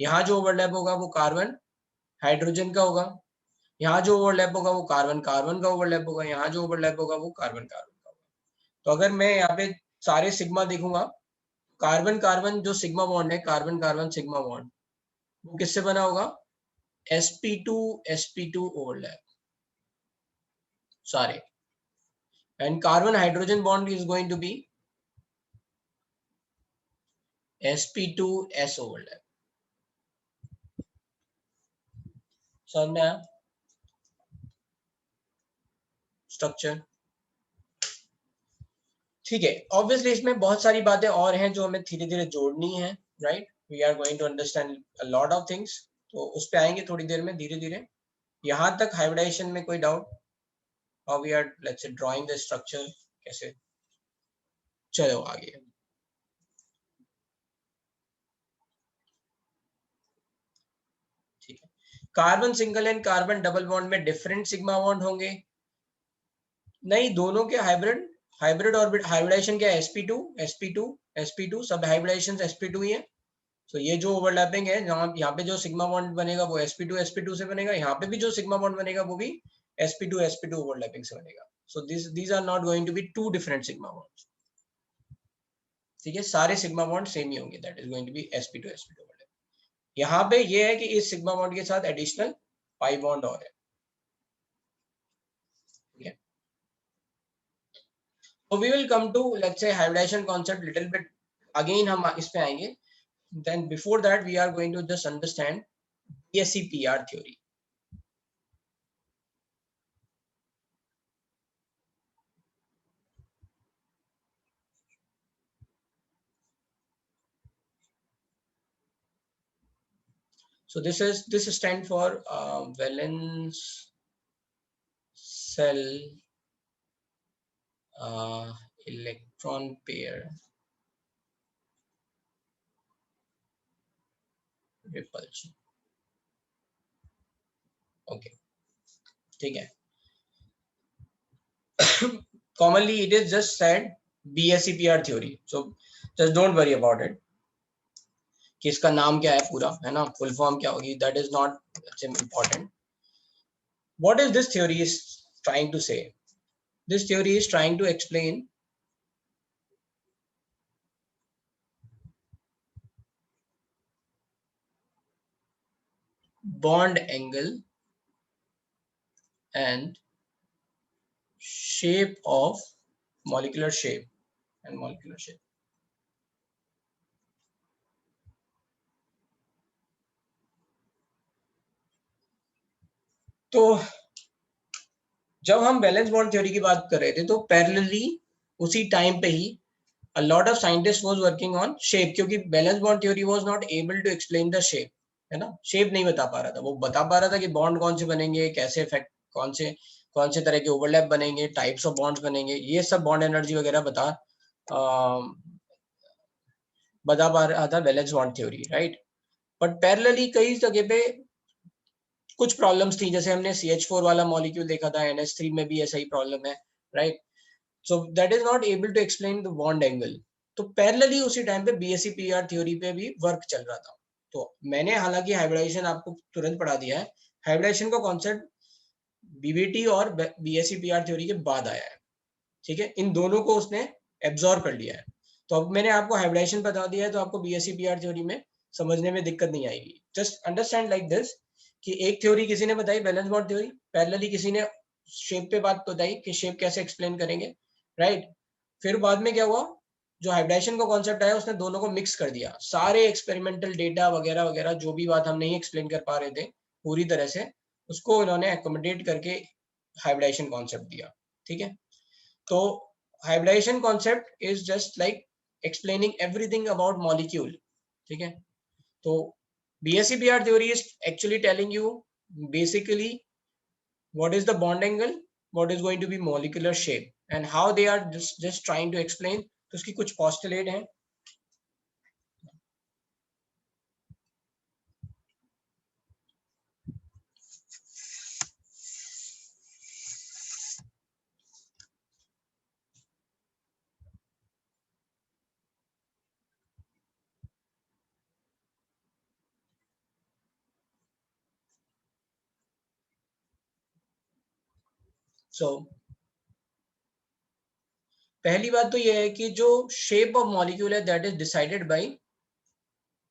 Speaker 1: यहाँ जो ओवरलैप होगा वो कार्बन हाइड्रोजन का होगा, यहाँ जो ओवरलैप होगा वो कार्बन कार्बन का ओवरलैप होगा, यहाँ जो ओवरलैप होगा वो कार्बन कार्बन का होगा. तो अगर मैं यहाँ पे सारे सिग्मा देखूंगा, कार्बन कार्बन जो सिग्मा बॉन्ड है, कार्बन कार्बन सिग्मा बॉन्ड, वो किससे बना होगा? sp2 ओवरलैप सारे. And carbon hydrogen bond is going to be sp2s overlap. समझ में आया स्ट्रक्चर? ठीक है. ऑब्वियसली इसमें बहुत सारी बातें और हैं जो हमें धीरे धीरे जोड़नी है, right. We are going to understand a lot of things, तो उस पे आएंगे थोड़ी देर में धीरे धीरे. यहाँ तक हाइब्रिडाइजेशन में कोई doubt? How we are let's say drawing the structure, कैसे? चलो आगे. ठीक है. Carbon single and carbon double bond में डिफरेंट सिग्मा बॉन्ड होंगे? नहीं, दोनों के हाइब्रिड ऑर्बिट हाइब्रिडाइजेशन क्या है? sp2 सब हाइब्रिडाइजेशन sp2 ही है. तो ये जो ओवरलैपिंग है, जहाँ यहाँ पे जो सिग्मा बॉन्ड बनेगा वो sp2 से बनेगा, यहाँ पे भी जो सिग्मा बॉन्ड बनेगा वो भी sp2 ओवरलैपिंग से बनेगा. So these are not going to be 2 different sigma bonds. ठीक है, सारे सिग्मा बॉन्ड सेम ही होंगे, that is going to be sp2 overlap. यहाँ पे ये है कि इस सिग्मा बॉन्ड के साथ एडिशनल पाई बॉन्ड और है, ठीक है। So we will come to, let's say, hybridization concept little bit again, हम इस पे आएंगे. Then before that we are going to just understand BSE-PR theory. So this stand for valence cell electron pair repulsion. Okay, ठीक है. Commonly it is just said BSE-PR theory. So just don't worry about it. कि इसका नाम क्या है पूरा, है ना, फुल फॉर्म क्या होगी, that is not important. What is this theory is trying to say? This theory is trying to explain bond angle and shape of molecular shape and molecular shape. तो जब हम वैलेंस बॉन्ड थ्योरी की बात कर रहे थे तो parallelly उसी टाइम पे ही a lot of scientists was working on shape, क्योंकि valence bond theory was not able to explain the shape, है ना, शेप नहीं बता पा रहा था. वो बता पा रहा था कि बॉन्ड कौन से बनेंगे, कैसे इफेक्ट, कौन से तरह के ओवरलैप बनेंगे, टाइप्स ऑफ बॉन्ड्स बनेंगे, ये सब बॉन्ड एनर्जी वगैरह बता पा रहा था valence bond theory, right. But parallelly कई जगह पे कुछ प्रॉब्लम्स थी, जैसे हमने CH4 वाला मॉलिक्यूल देखा था, NH3 में भी ऐसा ही प्रॉब्लम है, right. So that is not able to explain the bond angle. तो पैरेलली उसी टाइम पे BSE-PR थ्योरी पे भी वर्क चल रहा था. तो मैंने हालांकि हाइब्रिडाइजेशन आपको तुरंत पढ़ा दिया है. हाइब्रिडाइजेशन का कॉन्सेप्ट BBT और BSE-PR थ्योरी के बाद आया है, ठीक है. इन दोनों को उसने एब्जॉर्ब कर लिया है. तो अब मैंने आपको हाइब्रिडाइजेशन बता दिया है, तो आपको BSE-PR थ्योरी में समझने में दिक्कत नहीं आएगी. जस्ट अंडरस्टैंड लाइक दिस कि एक थ्योरी किसी ने बताई वैलेंस बॉन्ड थ्योरी, पैरेलली किसी ने शेप पे बात बताई कि शेप कैसे एक्सप्लेन करेंगे, राइट. फिर बाद में क्या हुआ, जो हाइब्रिडाइजेशन का कॉन्सेप्ट आया उसने दोनों को मिक्स कर दिया. सारे एक्सपेरिमेंटल डेटा वगैरह वगैरह जो भी बात हम नहीं एक्सप्लेन कर पा रहे थे पूरी तरह से, उसको इन्होंने एकोमोडेट करके हाइब्रिडाइजेशन कॉन्सेप्ट दिया, ठीक है. तो hybridisation concept is just like explaining everything about molecule, ठीक है. तो BSE-PR theory is actually telling you basically what is the bond angle, what is going to be molecular shape, and how they are just trying to explain. तो उसकी कुछ postulate हैं. So पहली बात तो यह है कि जो शेप ऑफ मॉलिक्यूल है that is decided by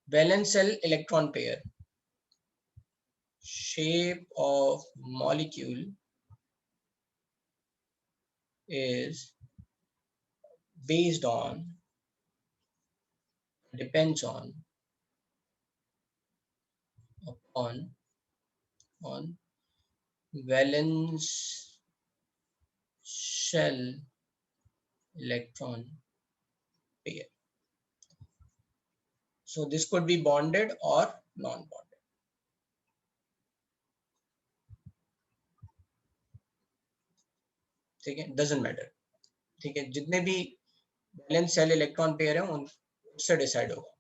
Speaker 1: valence shell electron pair. Shape of molecule is based on, depends on valence shell electron pair. So this could be bonded or non-bonded. ठीक है, doesn't matter. ठीक है, जितने भी valence shell electron pair है उससे decide होगा.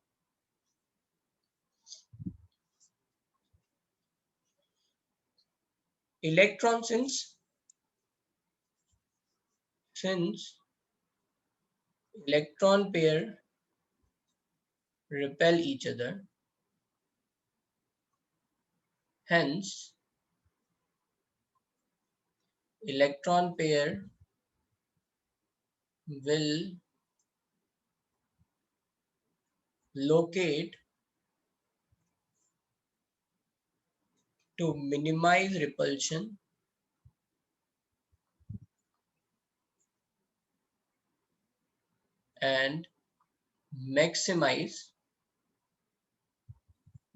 Speaker 1: Electron, since electron pair repel each other, hence electron pair will locate to minimize repulsion and maximize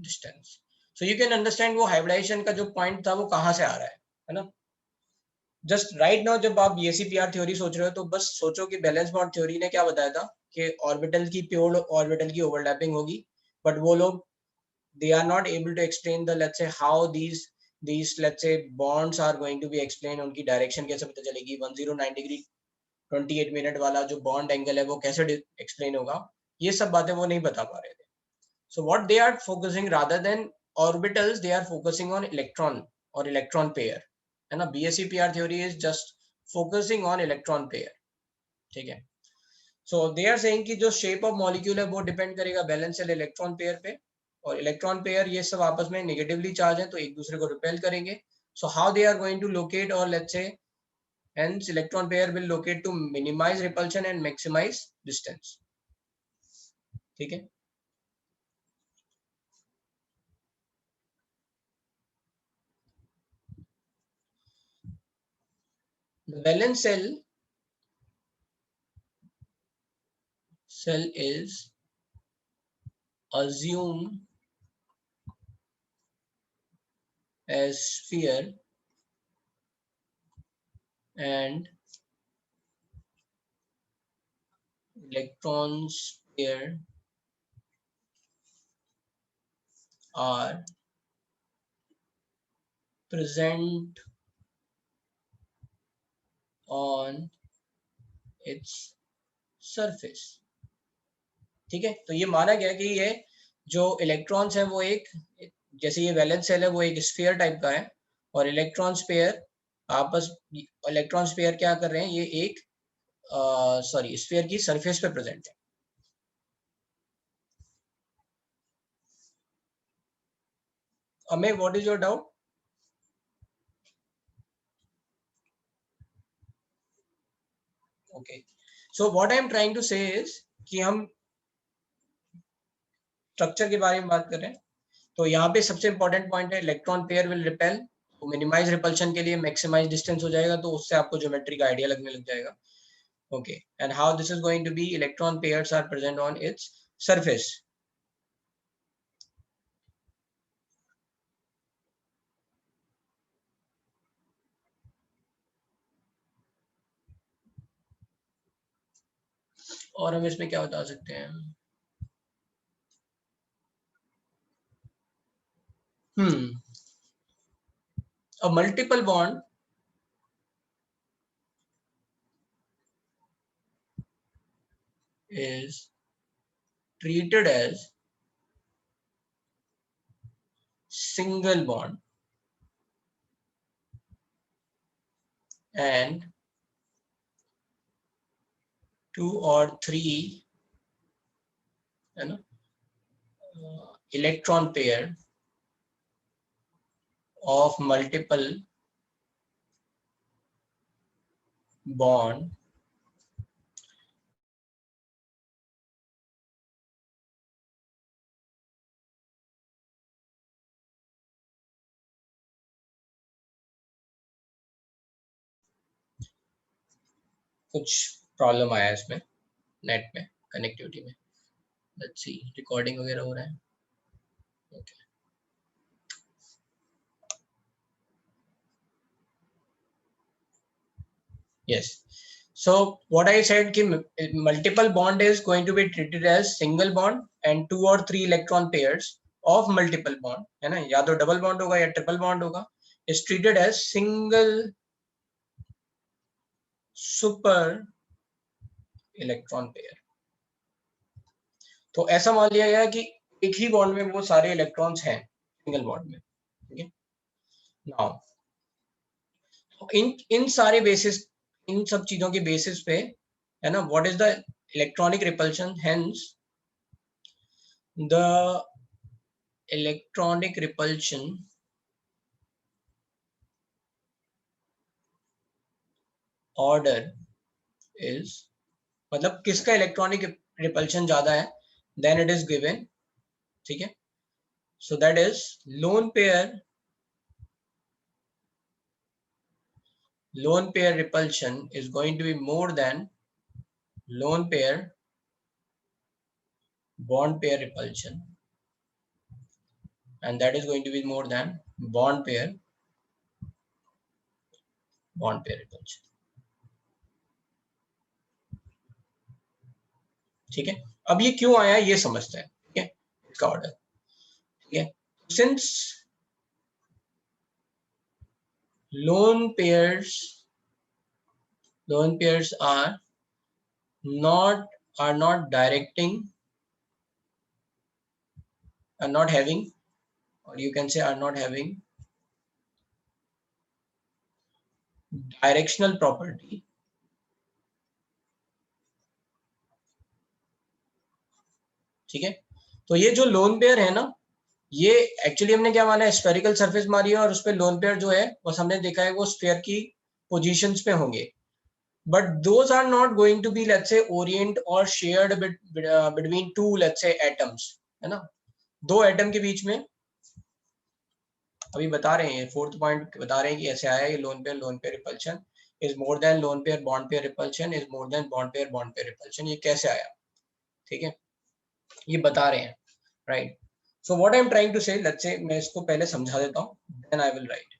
Speaker 1: distance. So you can understand वो hybridization का जो point था वो कहाँ से आ रहा है ना? जस्ट राइट नाउ जब आप बीएससी-पीआर थ्योरी सोच रहे हो तो बस सोचो कि बैलेंस बॉन्ड थ्योरी ने क्या बताया था कि ऑर्बिटल की प्योर ऑर्बिटल की ओवरलैपिंग होगी, बट वो लोग they are not able to explain the let's say how these let's say bonds are going to be explained. उनकी डायरेक्शन कैसे पता चलेगी, 109 डिग्री 28 मिनट वाला जो बॉन्ड एंगल है वो कैसे एक्सप्लेन होगा, ये सब बातें वो नहीं बता पा रहे थे. So what they are focusing rather than orbitals, they are focusing on electron or electron pair, है ना. BSE-PR theory is just focusing on electron pair, ठीक है. So they are saying कि जो shape of molecule है वो depend करेगा balance cell electron pair पे, और इलेक्ट्रॉन पेयर ये सब आपस में नेगेटिवली चार्ज है तो एक दूसरे को रिपेल करेंगे. So how they are going to locate, or let's say hence electron pair will locate to minimize repulsion and maximize distance, ठीक है. The valence cell is assumed as sphere and electrons pair are present on its surface, ठीक है. तो ये माना गया कि ये जो इलेक्ट्रॉन्स हैं वो एक, जैसे ये वैलेंस सेल है वो एक स्फीयर टाइप का है, और इलेक्ट्रॉन्स पेयर आपस, इलेक्ट्रॉन्स पेयर क्या कर रहे हैं, ये एक स्फीयर की सरफेस पे प्रेजेंट है. अमे, what is your doubt? Okay, so what I am trying to say is कि हम स्ट्रक्चर के बारे में बात कर रहे हैं. तो यहाँ पे सबसे इंपॉर्टेंट पॉइंट है इलेक्ट्रॉन पेयर विल रिपेल, तो मिनिमाइज रिपल्शन के लिए मैक्सिमाइज डिस्टेंस हो जाएगा, तो उससे आपको ज्योमेट्री का आइडिया लगने लग जाएगा. Okay, and how this is going to be, electron pairs are present on its surface. और हम इसमें क्या बता सकते हैं? A multiple bond is treated as single bond and two or three electron pair of multiple bond कुछ problem आया इसमें नेट में, कनेक्टिविटी में. लेट्स सी, रिकॉर्डिंग वगैरह हो रहा है. Okay, yes. So what I said कि multiple bond is going to be treated as single bond and two or three electron pairs of multiple bond, है ना, या तो डबल बॉन्ड होगा या ट्रिपल बॉन्ड होगा, is treated as single super electron pair. तो ऐसा मान लिया गया कि एक ही बॉन्ड में वो सारे इलेक्ट्रॉन्स हैं सिंगल बॉन्ड में, ठीक है. नाउ इन सारे बेसिस, इन सब चीजों के बेसिस पे, है ना, what is the electronic repulsion, hence the electronic repulsion order is, मतलब किसका इलेक्ट्रॉनिक रिपल्शन ज्यादा है, देन इट इज गिवन, ठीक है. सो that is lone pair lone pair repulsion is going to be more than lone pair bond pair repulsion, and that is going to be more than bond pair repulsion. ठीक है, अब ये क्यों आया ये समझते हैं. ठीक है, इसका ऑर्डर. ठीक है, since lone pairs are not directing, are not having, or you can say are not having directional property. ठीक है, तो ये जो लोन पेयर है ना, ये एक्चुअली हमने क्या माना है, स्फेरिकल सरफेस मारी है और उस पे लोन पेयर जो है बस हमने देखा है वो स्फीयर की पोजीशंस पे होंगे, but those are not going to be let's say orient और shared between two let's say atoms, है ना, दो एटम के बीच में. अभी बता रहे हैं, फोर्थ पॉइंट बता रहे हैं कि ऐसे आया ये lone pair repulsion is more than lone pair bond pair repulsion is more than bond pair repulsion. ये कैसे आया, ठीक है, ये बता रहे हैं, right. So what I am trying to say, let's say मैं इसको पहले समझा देता हूं, then I will write.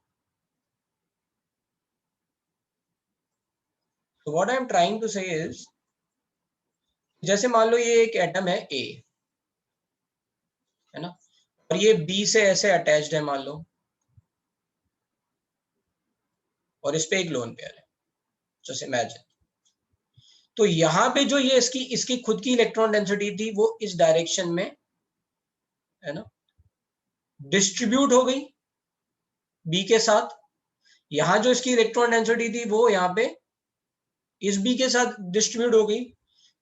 Speaker 1: So what I am trying to say is, जैसे मान लो ये एक एटम है ए, है ना, और ये बी से ऐसे अटैच्ड है मान लो, और इस पे एक लोन पेयर है, जैसे इमेजिन. तो यहां पे जो ये इसकी खुद की इलेक्ट्रॉन डेंसिटी थी वो इस डायरेक्शन में, है ना, डिस्ट्रीब्यूट हो गई बी के साथ. यहां जो इसकी इलेक्ट्रॉन डेंसिटी थी वो यहाँ पे इस बी के साथ डिस्ट्रीब्यूट हो गई,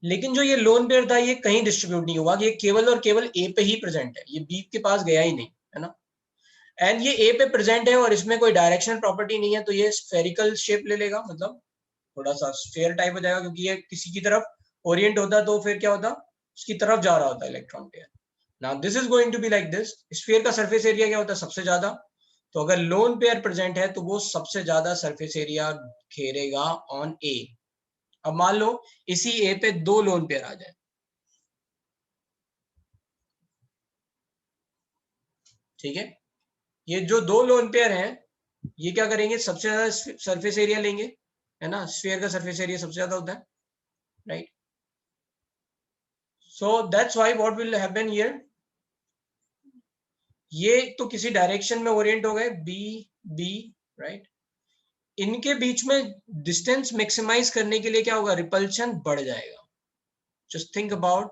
Speaker 1: लेकिन जो ये लोन पेयर था ये कहीं डिस्ट्रीब्यूट नहीं हुआ, ये केवल और केवल ए पे ही प्रेजेंट है, ये बी के पास गया ही नहीं, है ना. एंड ये ए पे प्रेजेंट है और इसमें कोई डायरेक्शनल प्रॉपर्टी नहीं है, तो ये स्फेरिकल शेप ले लेगा, मतलब थोड़ा सा स्फीयर टाइप हो जाएगा, क्योंकि ये किसी की तरफ ओरिएंट होता तो फिर क्या होता, उसकी तरफ जा रहा होता electron pair. Now this is going to be like this. Sphere का सरफेस एरिया क्या होता है, सबसे ज्यादा. तो अगर लोन पेयर प्रेजेंट है तो वो सबसे ज्यादा सरफेस एरिया घेरेगा ऑन ए. अब मान लो इसी ए पे दो लोन पेयर आ जाए, ठीक है, ये जो दो लोन पेयर हैं ये क्या करेंगे, सबसे ज्यादा सरफेस एरिया लेंगे, है ना, स्फीयर का सरफेस एरिया सबसे ज्यादा होता है, right. So that's why what will happen here, ये तो किसी डायरेक्शन में ओरिएंट हो गए बी बी, राइट. इनके बीच में डिस्टेंस मैक्सिमाइज करने के लिए क्या होगा, रिपल्शन बढ़ जाएगा. Just think about,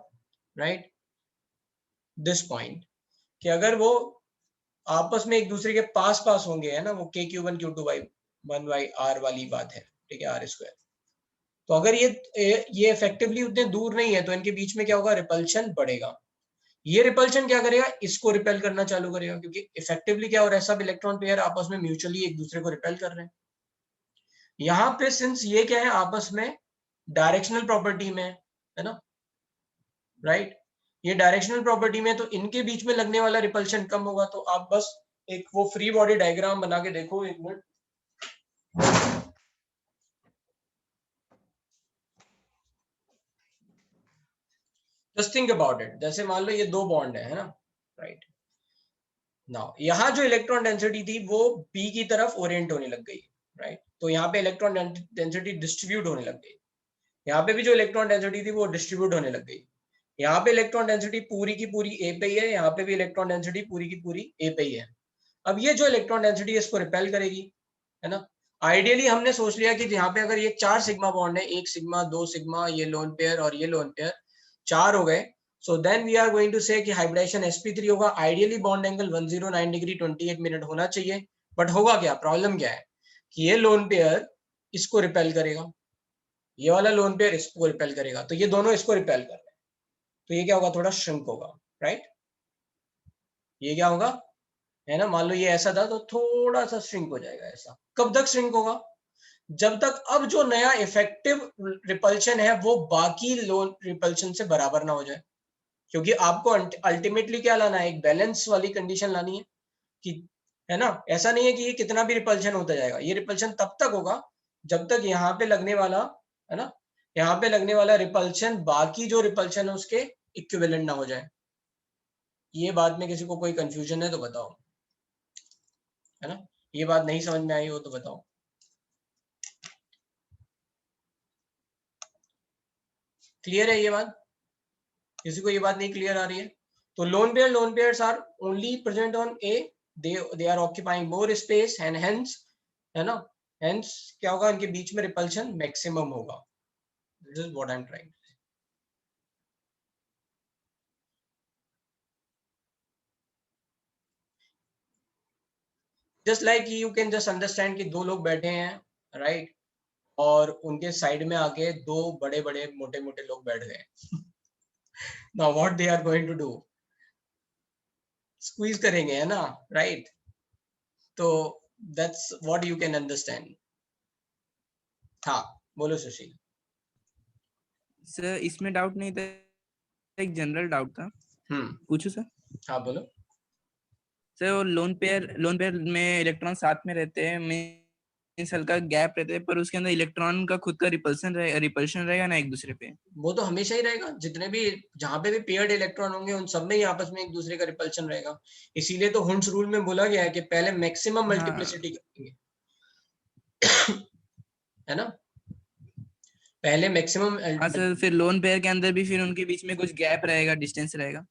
Speaker 1: right, this point, कि अगर वो आपस में एक दूसरे के पास होंगे, है ना, वो k3 q2 1 by r वाली बात है, ठीक है, r स्क्वायर. तो अगर ये इफेक्टिवली उतने दूर नहीं है तो इनके बीच में क्या होगा, रिपल्शन बढ़ेगा. ये रिपल्शन क्या करेगा, इसको रिपेल करना चालू करेगा, क्योंकि इफेक्टिवली क्या हो रहा है, सब इलेक्ट्रॉन पेयर आपस में म्यूचुअली एक दूसरे को रिपेल कर रहे हैं. यहाँ पे सिंस ये क्या है, आपस में डायरेक्शनल प्रॉपर्टी में, है ना, राइट, ये डायरेक्शनल प्रॉपर्टी में, तो इनके बीच में लगने वाला रिपल्शन कम होगा. तो आप बस एक वो फ्री बॉडी डायग्राम बना के देखो, एक minute. Just think about it, जैसे मान लो ये दो बॉन्ड है ना, राइट. नाउ यहाँ जो इलेक्ट्रॉन डेंसिटी थी वो बी की तरफ ओरिएंट होने लग गई, राइट. तो यहाँ पे इलेक्ट्रॉन डेंसिटी डिस्ट्रीब्यूट होने लग गई. यहाँ पे भी जो इलेक्ट्रॉन डेंसिटी थी वो डिस्ट्रीब्यूट होने लग गई. यहाँ पे इलेक्ट्रॉन डेंसिटी पूरी की पूरी ए पे ही है, यहाँ पे भी इलेक्ट्रॉन डेंसिटी पूरी की पूरी ए पे ही है. अब ये जो इलेक्ट्रॉन डेंसिटी है इसको रिपेल करेगी, है ना. आइडियली हमने सोच लिया कि यहाँ पे अगर ये 4 सिग्मा बॉन्ड है, 1 सिग्मा 2 सिग्मा, ये लोन पेयर और ये लोन पेयर 4 हो गए. So then we are going to say कि हाइब्रिडाइजेशन sp3 होगा. Ideally bond angle 109 degree 28 minute होना चाहिए, बट होगा क्या, प्रॉब्लम क्या है कि ये लोन पेयर इसको रिपेल करेगा, ये वाला लोन पेयर इसको रिपेल करेगा, तो ये दोनों इसको रिपेल कर रहे हैं, तो ये क्या होगा, थोड़ा श्रिंक होगा, राइट. ये क्या होगा, है ना, मान लो ये ऐसा था तो थोड़ा सा श्रिंक हो जाएगा. ऐसा कब तक श्रिंक होगा, जब तक अब जो नया इफेक्टिव रिपल्शन है वो बाकी लोन रिपल्शन से बराबर ना हो जाए. क्योंकि आपको अल्टीमेटली क्या लाना है, एक बैलेंस वाली कंडीशन लानी है कि, है ना, ऐसा नहीं है कि ये कितना भी रिपल्शन होता जाएगा, ये रिपल्शन तब तक होगा जब तक यहाँ पे लगने वाला है ना, यहाँ पे लगने वाला रिपल्शन बाकी जो रिपल्शन है उसके इक्विवेलेंट ना हो जाए। ये बात में किसी को कोई कंफ्यूजन है तो बताओ, है ना, ये बात नहीं समझ में आई हो तो बताओ। क्लियर है ये बात? किसी को ये बात नहीं क्लियर आ रही है? तो lone pairs are only present on a, they are occupying more space and hence, है ना, हेंस क्या होगा, इनके बीच में रिपल्शन मैक्सिमम होगा। This is what I am trying. Just like you can just understand कि दो लोग बैठे हैं, राइट, और उनके साइड में आके दो बड़े बड़े मोटे मोटे लोग बैठ गए। Now what they are going to do, squeeze करेंगे, है ना, राइट। तो that's what you can understand. हाँ बोलो सुशील।
Speaker 4: सर इसमें डाउट नहीं था, एक जनरल डाउट था, पूछू सर?
Speaker 1: हाँ बोलो।
Speaker 4: सर वो लोन पेयर में इलेक्ट्रॉन साथ में रहते हैं, मींस हल्का गैप रहते हैं, पर उसके अंदर इलेक्ट्रॉन का खुद का रिपल्शन रहेगा ना एक दूसरे पे?
Speaker 1: वो तो हमेशा ही रहेगा, जितने भी जहां पे भी पेयर्ड इलेक्ट्रॉन होंगे उन सब में ही आपस में एक दूसरे का रिपल्शन रहेगा। इसीलिए तो हुंस रूल में बोला गया है कि पहले मैक्सिमम मल्टीप्लिसिटी करेंगे, है ना, पहले मैक्सिमम।
Speaker 4: हाँ सर, फिर लोन पेयर के अंदर भी फिर उनके बीच में कुछ गैप रहेगा, डिस्टेंस रहेगा?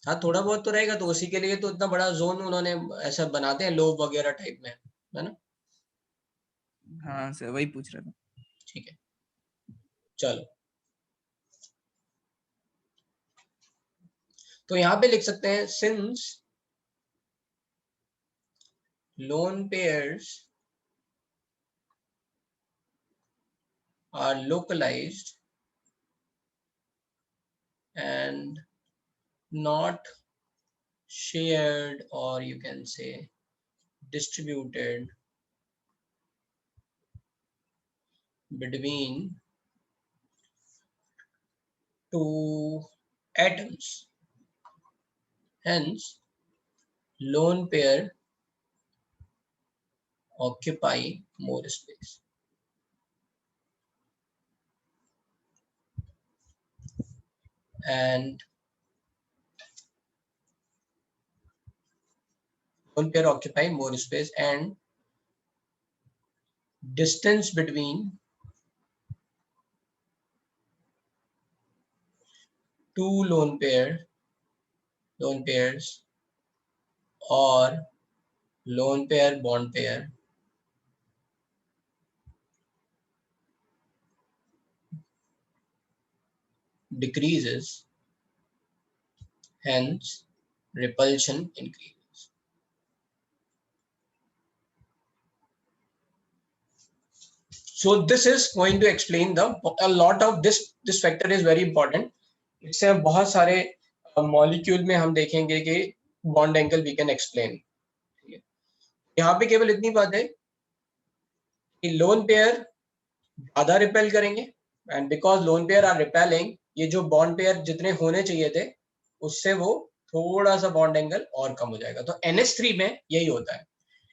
Speaker 1: हाँ थोड़ा बहुत तो रहेगा, तो उसी के लिए तो इतना बड़ा जोन उन्होंने ऐसा बनाते हैं लोब वगैरह टाइप में, है ना।
Speaker 4: हाँ सर वही पूछ रहा था।
Speaker 1: ठीक है चलो, तो यहाँ पे लिख सकते हैं since lone pairs are localized and not shared, or you can say distributed between two atoms, hence lone pair occupy more space. And lone pair occupy more space, and distance between two lone pairs or lone pair bond pair decreases, hence repulsion increases. So this is going to explain a lot of this factor is very important. इससे बहुत सारे molecule में हम देखेंगे कि bond angle we can explain. यहाँ पे केवल इतनी बात है कि लोन पेयर ज्यादा रिपेल करेंगे, and because lone pair are repelling, ये जो बॉन्ड पेयर जितने होने चाहिए थे उससे वो थोड़ा सा बॉन्ड एंगल और कम हो जाएगा। तो NH3 में यही होता है,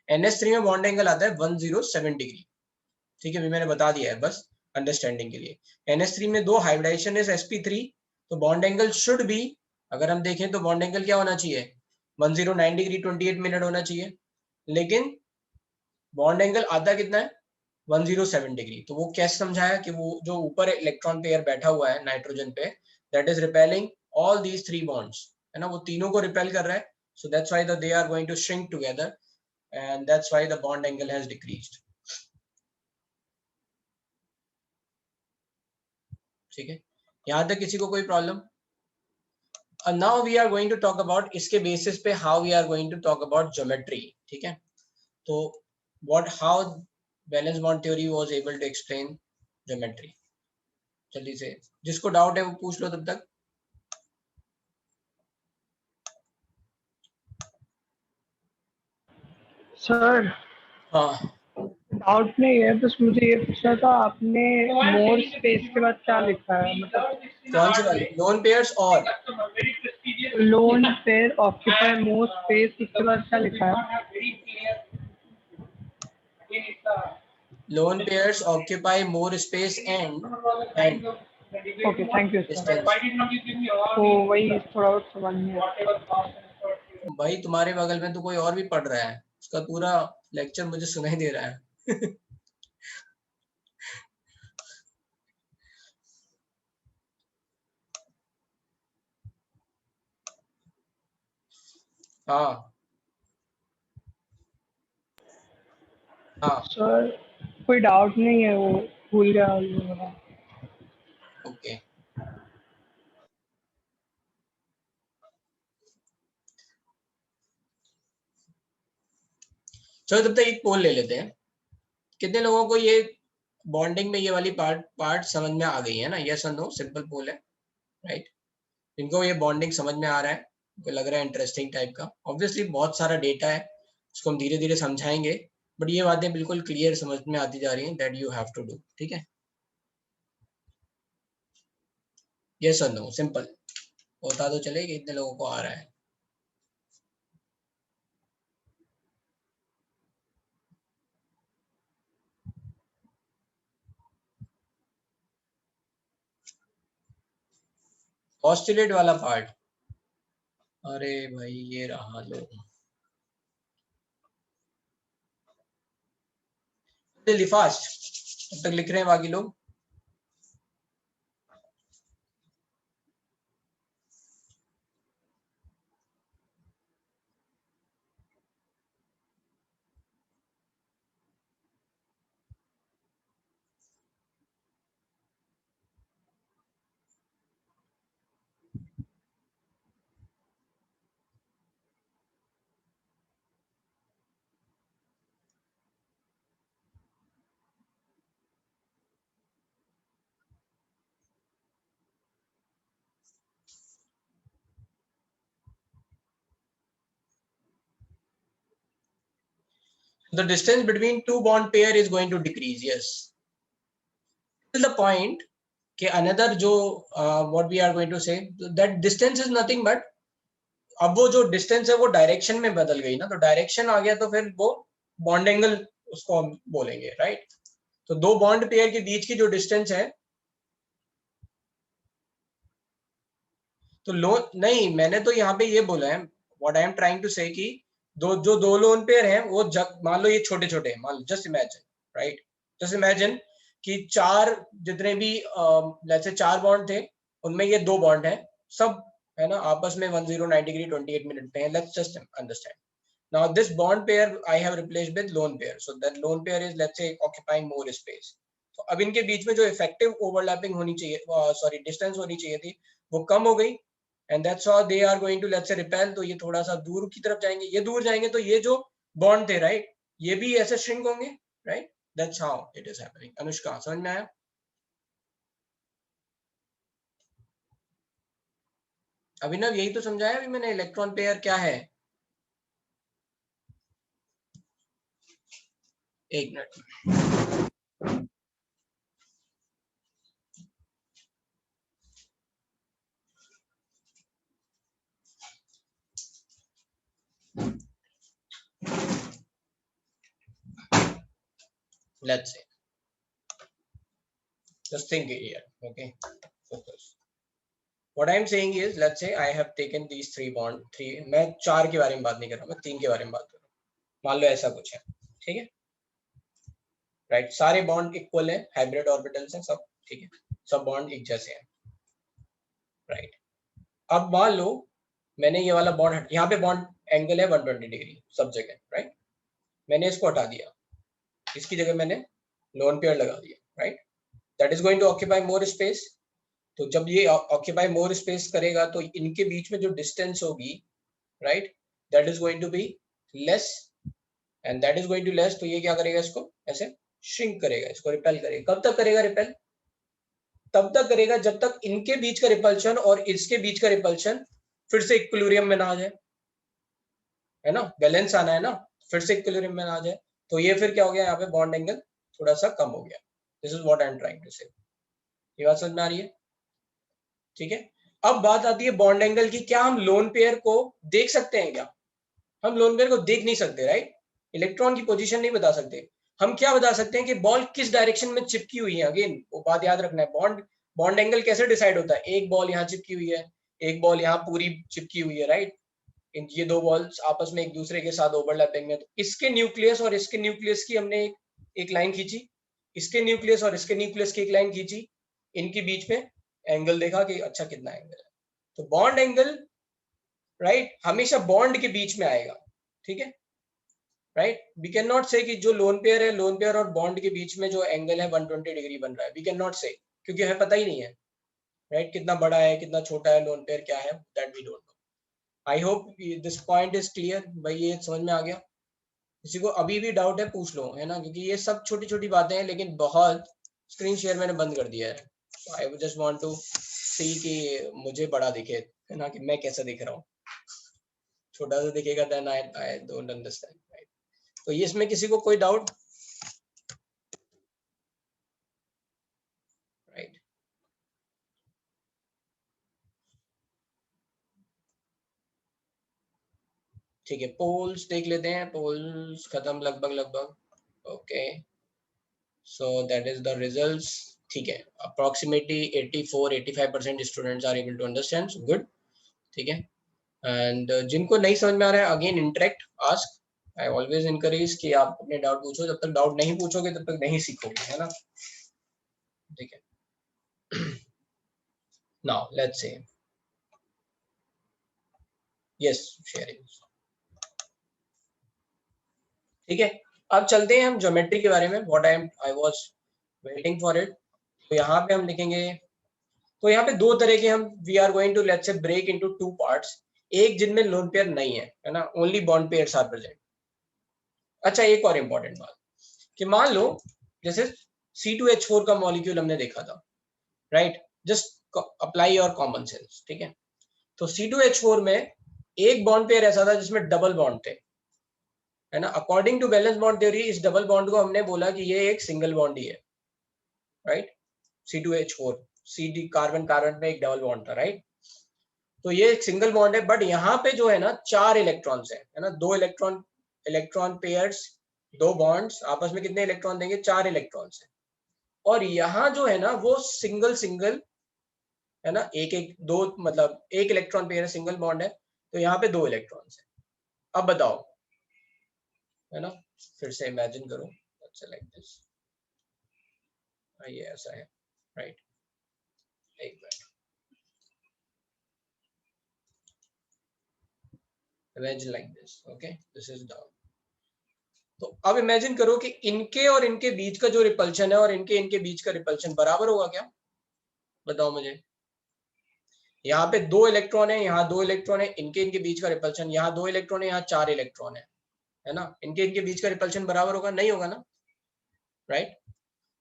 Speaker 1: NH3 में बॉन्ड एंगल आता है 107 डिग्री। ठीक है, अभी मैंने बता दिया है बस अंडरस्टैंडिंग के लिए। NH3 में दो हाइब्रिडाइजेशन है sp3, तो बॉन्ड एंगल शुड बी, अगर हम देखें तो बॉन्ड एंगल क्या होना चाहिए, 109 डिग्री 28 मिनट होना चाहिए, लेकिन बॉन्ड एंगल आता कितना है, 107 डिग्री। तो वो कैसे समझाया कि वो जो ऊपर इलेक्ट्रॉन पेयर बैठा हुआ है नाइट्रोजन पे, that is repelling all these three bonds, है ना, वो तीनों को रिपेल कर रहा है। So that's why they are going to shrink together, and that's why the bond angle has decreased. ठीक है, यहाँ तक किसी को कोई problem? Now we are going to talk about, इसके बेसिस पे how we are going to talk about geometry. ठीक है, तो what how valence bond theory was able to explain geometry. जल्दी से जिसको डाउट है वो पूछ लो तब तक।
Speaker 5: सर
Speaker 1: हाँ
Speaker 5: डाउट नहीं है, बस मुझे ये पूछना था, आपने मोर स्पेस के बाद क्या लिखा है, मतलब
Speaker 1: कौन से वाले लोन पेयर्स और
Speaker 5: lone pair occupy more space, उसके बाद क्या लिखा है?
Speaker 1: lone pairs occupy more space and
Speaker 5: okay thank you sir.
Speaker 1: distance.
Speaker 5: तो वही थोड़ा और समझ में आया।
Speaker 1: भाई तुम्हारे बगल में तो कोई और भी पढ़ रहा है, उसका पूरा लेक्चर मुझे सुनाई दे रहा है। हाँ हाँ
Speaker 5: सर कोई डाउट नहीं है, वो भूल गया।
Speaker 1: ओके। चलो तब तक एक पोल ले लेते हैं, कितने लोगों को ये बॉन्डिंग में ये वाली पार्ट समझ में आ गई है ना? यस और नो, सिंपल पोल है, राइट? इनको ये बॉन्डिंग समझ में आ रहा है, को लग रहा है इंटरेस्टिंग टाइप का। ऑब्वियसली बहुत सारा डेटा है, उसको हम धीरे धीरे समझाएंगे, बट ये बातें बिल्कुल क्लियर समझ में आती जा रही हैं, that you have to do. ठीक है, यस और नो, सिंपल होता तो चले कि इतने लोगों को आ रहा है। ऑस्टिलेट वाला पार्ट, अरे भाई ये रहा लो, जल्दी फास्ट, तब तक लिख रहे हैं बाकी लोग। The distance between two bond pair is going to decrease. Yes, till the point कि another जो what we are going to say, that distance is nothing but, अब वो जो डिस्टेंस है वो डायरेक्शन में बदल गई ना, तो डायरेक्शन आ गया तो फिर वो बॉन्ड एंगल उसको हम बोलेंगे, राइट? तो दो बॉन्ड पेयर के बीच की जो डिस्टेंस है, तो नहीं, मैंने तो यहाँ पे ये बोला है, what I am trying to say कि दो लोन पेयर हैं, वो मान लो ये छोटे छोटे हैं, मान लो, just imagine, right? Just imagine कि चार जितने भी लेट्स से चार बॉन्ड थे, उनमें ये दो बॉन्ड है, सब है ना आपस में 109 डिग्री 28 मिनट पे है। Let's just understand, now this bond pair I have replaced with lone pair, so that loan pair is let's say occupying more space. तो अब इनके बीच में जो इफेक्टिव ओवरलैपिंग होनी चाहिए, सॉरी डिस्टेंस होनी चाहिए थी, वो कम हो गई, and that's how they are going to let's say repel, तो ये थोड़ा सा दूर की तरफ जाएंगे, ये दूर जाएंगे, तो ये जो बॉन्ड थे, राइट, ये भी ऐसे श्रिंक होंगे, right? that's how it is happening. Anushka समझ में आया? अभिनव यही तो समझाया अभी मैंने, इलेक्ट्रॉन पेयर क्या है। एक minute, let's say, just think here, okay, focus. What I am saying is, let's say I have taken these three, मैं चार के बारे में बात नहीं कर रहा, मैं तीन के बारे में बात कर रहा हूँ। मान लो ऐसा कुछ है, ठीक है, राइट? सारे बॉन्ड इक्वल है, हाइब्रिड ऑर्बिटल्स हैं सब, ठीक है, सब बॉन्ड एक जैसे हैं, राइट? अब मान लो मैंने ये वाला बॉन्ड, यहाँ पे बॉन्ड एंगल है 120 डिग्री सब जगह, राइट? मैंने इसको हटा दिया, इसकी जगह मैंने लोन पेयर लगा दिया, right? That is going to occupy more space. तो जब ये ऑक्यूपाई मोर स्पेस करेगा तो इनके बीच में जो डिस्टेंस होगी, right, that is going to be less, and that is going to less, तो ये क्या करेगा, इसको ऐसे श्रिंक करेगा, इसको रिपेल करेगा। कब तक करेगा रिपेल? तब तक करेगा जब तक इनके बीच का रिपल्शन और इसके बीच का रिपल्शन फिर से इक्विलिब्रियम में ना आ जाए, है ना? बैलेंस आना है ना, फिर से इक्विलिब्रियम में ना आ जाए, तो ये फिर क्या हो गया, यहाँ पे बॉन्ड एंगल थोड़ा सा कम हो गया। This is what I am trying to say. ये बात समझ में आ रही है? ठीक है, अब बात आती है बॉन्ड एंगल की। क्या हम लोन पेयर को देख सकते हैं? क्या हम लोन पेयर को देख नहीं सकते, राइट? इलेक्ट्रॉन की पोजीशन नहीं बता सकते, हम क्या बता सकते हैं कि बॉल किस डायरेक्शन में चिपकी हुई है। अगेन वो बात याद रखना है, बॉन्ड एंगल कैसे डिसाइड होता है, एक बॉल यहाँ चिपकी हुई है, एक बॉल यहाँ पूरी चिपकी हुई है, राइट। ये दो बॉल्स आपस में एक दूसरे के साथ ओवरलैपिंग है, तो इसके न्यूक्लियस और इसके न्यूक्लियस की हमने एक लाइन खींची, इसके न्यूक्लियस और इसके न्यूक्लियस की एक लाइन खींची, इनके बीच में एंगल देखा कि अच्छा कितना एंगल है। तो बॉन्ड एंगल, राइट, हमेशा बॉन्ड के बीच में आएगा, ठीक है, राइट। वी कैन नॉट से कि जो लोन पेयर है, लोन पेयर और बॉन्ड के बीच में जो एंगल है 120 डिग्री बन रहा है, वी कैन नॉट से, क्योंकि हमें पता ही नहीं है, राइट, कितना बड़ा है कितना छोटा है लोन पेयर क्या है, that we don't know. I hope this point is clear भाई, ये समझ में आ गया। किसी को अभी भी डाउट है पूछ लो, है ना, क्योंकि ये सब छोटी छोटी बातें हैं, लेकिन बहुत स्क्रीन शेयर मैंने बंद कर दिया है। आई जस्ट वांट टू सी कि मुझे बड़ा दिखे, है ना, कि मैं कैसा दिख रहा हूँ। छोटा सा दिखेगा then I don't understand, right. तो ये इसमें किसी को कोई डाउट, राइट। ठीक है, पोल्स देख लेते हैं, पोल्स खत्म लगभग। Okay, so that is the results. ठीक है, approximately 84-85% students are able to understand, good, ठीक है। एंड जिनको नहीं समझ में आ रहा है, again interact, ask, I always encourage कि आप अपने डाउट पूछो, जब तक डाउट नहीं पूछोगे तब तक नहीं सीखोगे, है ना, ठीक है। Now let's say, yes, sharing, ठीक है। अब चलते हैं हम ज्योमेट्री के बारे में, what I was waiting for it. तो यहाँ पे हम लिखेंगे, तो यहाँ पे दो तरह के हम we are going to let's say break into two parts, एक जिनमें लोन पेयर नहीं है ना, only bond pairs are present. अच्छा, एक और इम्पोर्टेंट बात कि मान लो जैसे C2H4 का मॉलिक्यूल हमने देखा था, right, just apply your common sense, ठीक है। तो C2H4 में एक बॉन्ड पेयर ऐसा था जिसमें डबल बॉन्ड थे, है ना। According to valence bond theory इस डबल बॉन्ड को हमने बोला कि ये एक सिंगल बॉन्ड ही है, right. C2H4, CD carbon carbon में एक डबल बॉन्ड था, राइट। तो ये एक सिंगल बॉन्ड है, बट यहाँ पे जो है ना 4 इलेक्ट्रॉन्स है ना, दो इलेक्ट्रॉन पेयर्स, दो बॉन्ड्स आपस में कितने इलेक्ट्रॉन देंगे, 4 इलेक्ट्रॉन्स है। और यहाँ जो है ना वो सिंगल है ना, एक एक दो, मतलब एक इलेक्ट्रॉन पेयर सिंगल बॉन्ड है, तो यहाँ पे दो इलेक्ट्रॉन्स है। अब बताओ, है ना, फिर से इमेजिन करो, लाइक दिस, ये ऐसा है, राइट, एक minute, imagine like this, okay, this is down. तो अब इमेजिन करो कि इनके और इनके बीच का जो रिपल्शन है और इनके बीच का रिपल्शन बराबर होगा क्या, बताओ मुझे। यहाँ पे दो इलेक्ट्रॉन है, यहाँ दो इलेक्ट्रॉन है, इनके बीच का रिपल्शन, यहाँ दो इलेक्ट्रॉन है, यहाँ 4 इलेक्ट्रॉन है ना, इनके बीच का रिपल्शन बराबर होगा, नहीं होगा ना, राइट।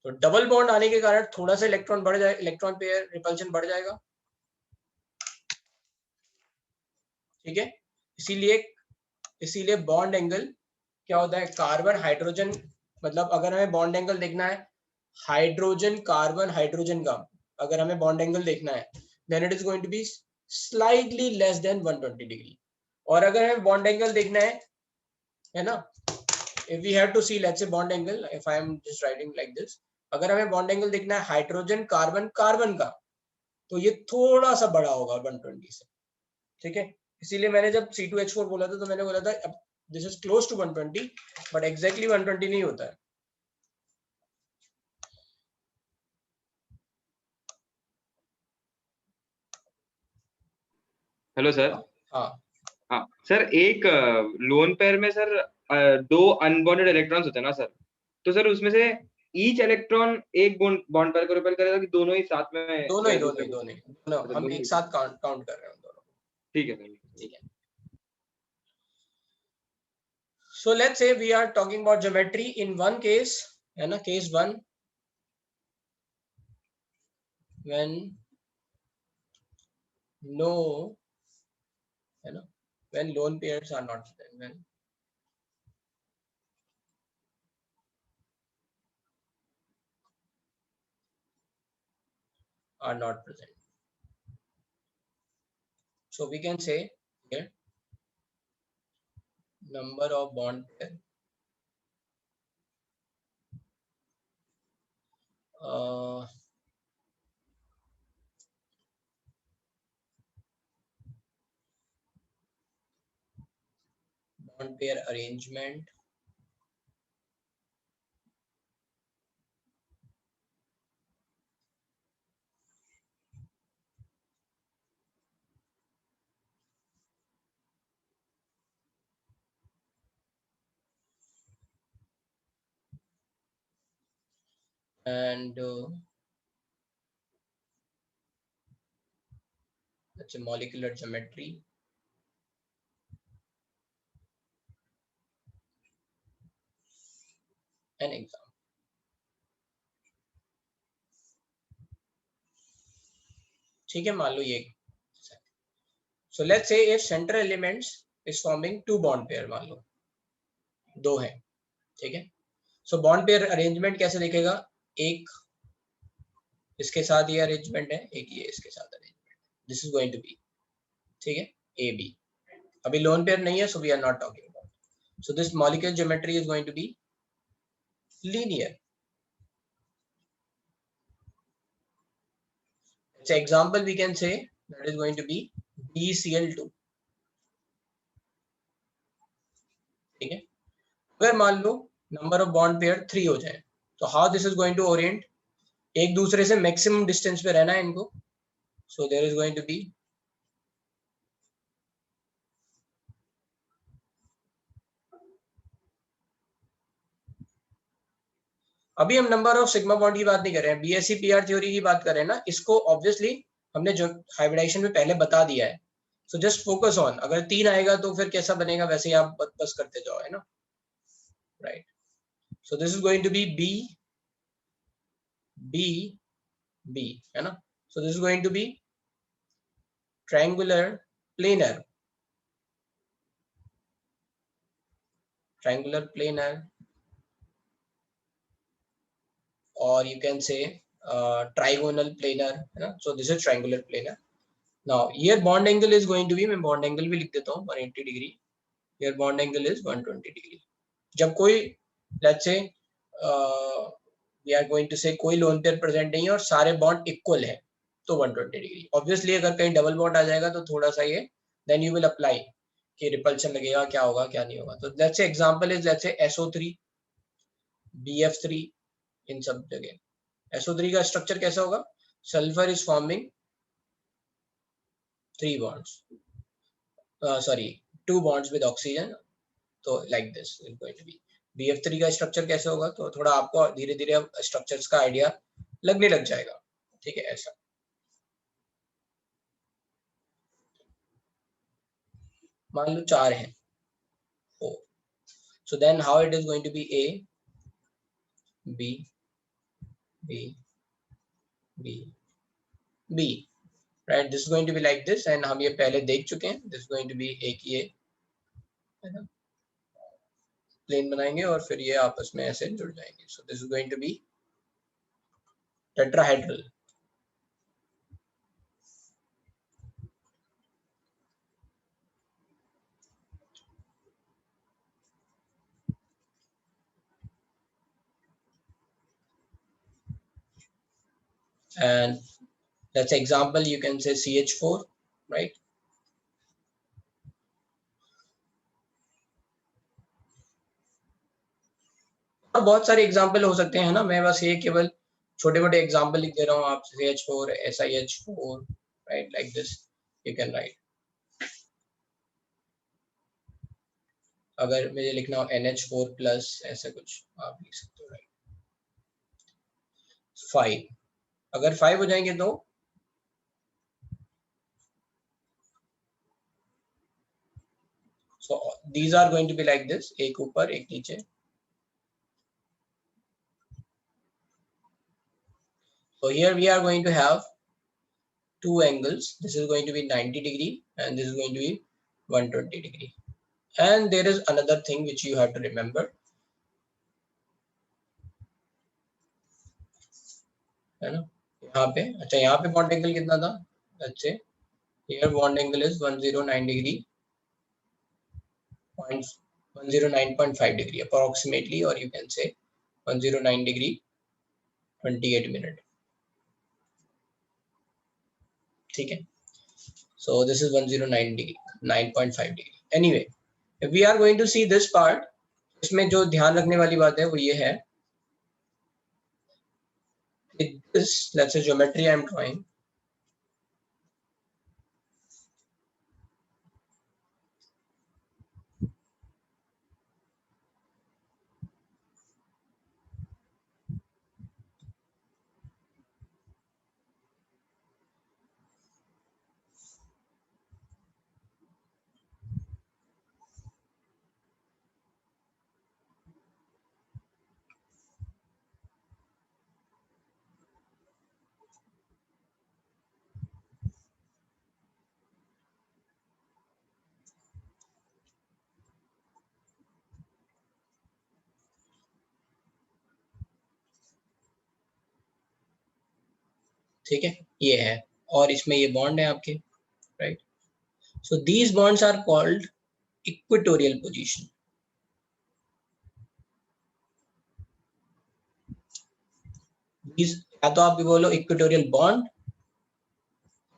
Speaker 1: तो डबल बॉन्ड आने के कारण थोड़ा सा इलेक्ट्रॉन बढ़ जाए, इलेक्ट्रॉन पेयर रिपल्शन बढ़ जाएगा, ठीक है। इसीलिए बॉन्ड एंगल क्या होता है, कार्बन हाइड्रोजन, मतलब अगर हमें बॉन्ड एंगल देखना है हाइड्रोजन कार्बन हाइड्रोजन का, अगर हमें बॉन्ड एंगल देखना है then it is going to be slightly less than 120 degree. और अगर हमें बॉन्ड एंगल देखना है ना, if we have to see let's say bond angle, if I am just writing like this, अगर हमें बॉन्ड एंगल देखना है हाइड्रोजन कार्बन कार्बन का, तो ये थोड़ा सा बड़ा होगा 120 से, ठीक है। इसीलिए मैंने जब C2H4 बोला था तो मैंने बोला था this is close to 120, but exactly 120 नहीं होता है।
Speaker 7: Hello sir.
Speaker 1: हाँ
Speaker 7: हाँ सर, एक लोन पेयर में सर दो अनबॉन्डेड इलेक्ट्रॉन्स होते हैं ना सर, तो सर उसमें से ईच इलेक्ट्रॉन एक बॉन्ड पेयर को रिपेल करेगा कि दोनों ही साथ में
Speaker 1: दोनों ही
Speaker 7: दूसरे को?
Speaker 1: दोनों हम
Speaker 7: दोनों
Speaker 1: एक
Speaker 7: ही।
Speaker 1: साथ काउंट कर रहे हैं दोनों,
Speaker 7: ठीक है सर।
Speaker 1: ठीक है। So let's say we are talking about geometry in one case, है ना, case one, when no, है ना, when lone pairs are not present, when are not present. So we can say here number of bond pair bond pair arrangement. And that's a molecular geometry. An example. ठीक है, मान लो ये. So let's say if center elements is forming two bond pair, मान लो दो हैं, ठीक है. So bond pair arrangement कैसे दिखेगा? एक इसके साथ ये अरेंजमेंट है, एक ये इसके साथ arrangement. This is going to be, ठीक है, ए बी. अभी लोन पेयर नहीं है, so we are not talking about. So this molecular geometry is going to be linear. So example we can say that is going to be BCl2. ठीक है. अगर मान लो नंबर ऑफ बॉन्ड पेयर 3 हो जाए, तो how this is going to orient? एक दूसरे से मैक्सिमम डिस्टेंस पे रहना है इनको. So there is going to be अभी हम नंबर ऑफ सिग्मा बॉन्ड की बात नहीं कर रहे हैं, बीएससी पीआर थ्योरी की बात कर रहे हैं ना. इसको ऑब्वियसली हमने जो हाइब्रिडाइजेशन में पहले बता दिया है. सो जस्ट फोकस ऑन, अगर 3 आएगा तो फिर कैसा बनेगा, वैसे ही आप बस करते जाओ, है ना, right. So this is going to be B B B, B ना. So this is going to be triangular planar, or you can say trigonal planar, है ना. So this is triangular planar. Now here bond angle is going to be, मैं bond angle भी लिख देता हूँ 180 degree. Here bond angle is 120 degree. जब कोई let's say we are going to say कोई लोन पेयर प्रेजेंट नहीं है और सारे बॉन्ड इक्वल है, तो 120 डिग्री. ऑब्वियसली अगर कहीं डबल बॉन्ड आ जाएगा तो थोड़ा सा ये देन यू विल अप्लाई कि रिपल्शन लगेगा, क्या होगा क्या नहीं होगा. तो लेट्स से example is let's say SO3, BF3, इन सब जगह. SO3 का स्ट्रक्चर कैसा होगा? Sulphur is forming 3 bonds, sorry 2 bonds with oxygen, तो like this is going to be. BF3 का स्ट्रक्चर कैसे होगा? तो थोड़ा आपको धीरे धीरे अब स्ट्रक्चर्स का आइडिया लगने लग जाएगा, ठीक है. ऐसा मान लो 4 हैं, 4. So then how it is going to be A, B, B, B, B, right? This is going to be like this, and हम ये पहले देख चुके हैं. This is going to be एक ये, है ना, प्लेन बनाएंगे और फिर ये आपस में ऐसे जुड़ जाएंगे. So this is going to be tetrahedral. And that's example you can say CH4, right? और बहुत सारे एग्जाम्पल हो सकते हैं, ना. मैं बस ये केवल छोटे मोटे एग्जाम्पल लिख दे रहा हूँ. आप CH4, SiH4, right, like this you can write. अगर मुझे लिखना हो NH4 प्लस, ऐसे कुछ आप लिख सकते हो, राइट. 5, अगर 5 हो जाएंगे तो so these are going to be like this, एक ऊपर एक नीचे. So here we are going to have 2 angles. This is going to be 90 degree and this is going to be 120 degree. And there is another thing which you have to remember, है ना. यहाँ पे, अच्छा यहाँ पे bond angle कितना था? Let's say here bond angle is 109 degree, 109.5 degree approximately, or you can say 109 degree 28 minute, ठीक है. So this is 109 degree, 9.5 degree. Anyway, if we are going to see this part, इसमें जो ध्यान रखने वाली बात है वो ये है कि this, let's say geometry I am drawing, ठीक है, ये है और इसमें ये बॉन्ड है आपके, right. So these bonds are called equatorial position. या तो आप भी बोलो इक्वेटोरियल बॉन्ड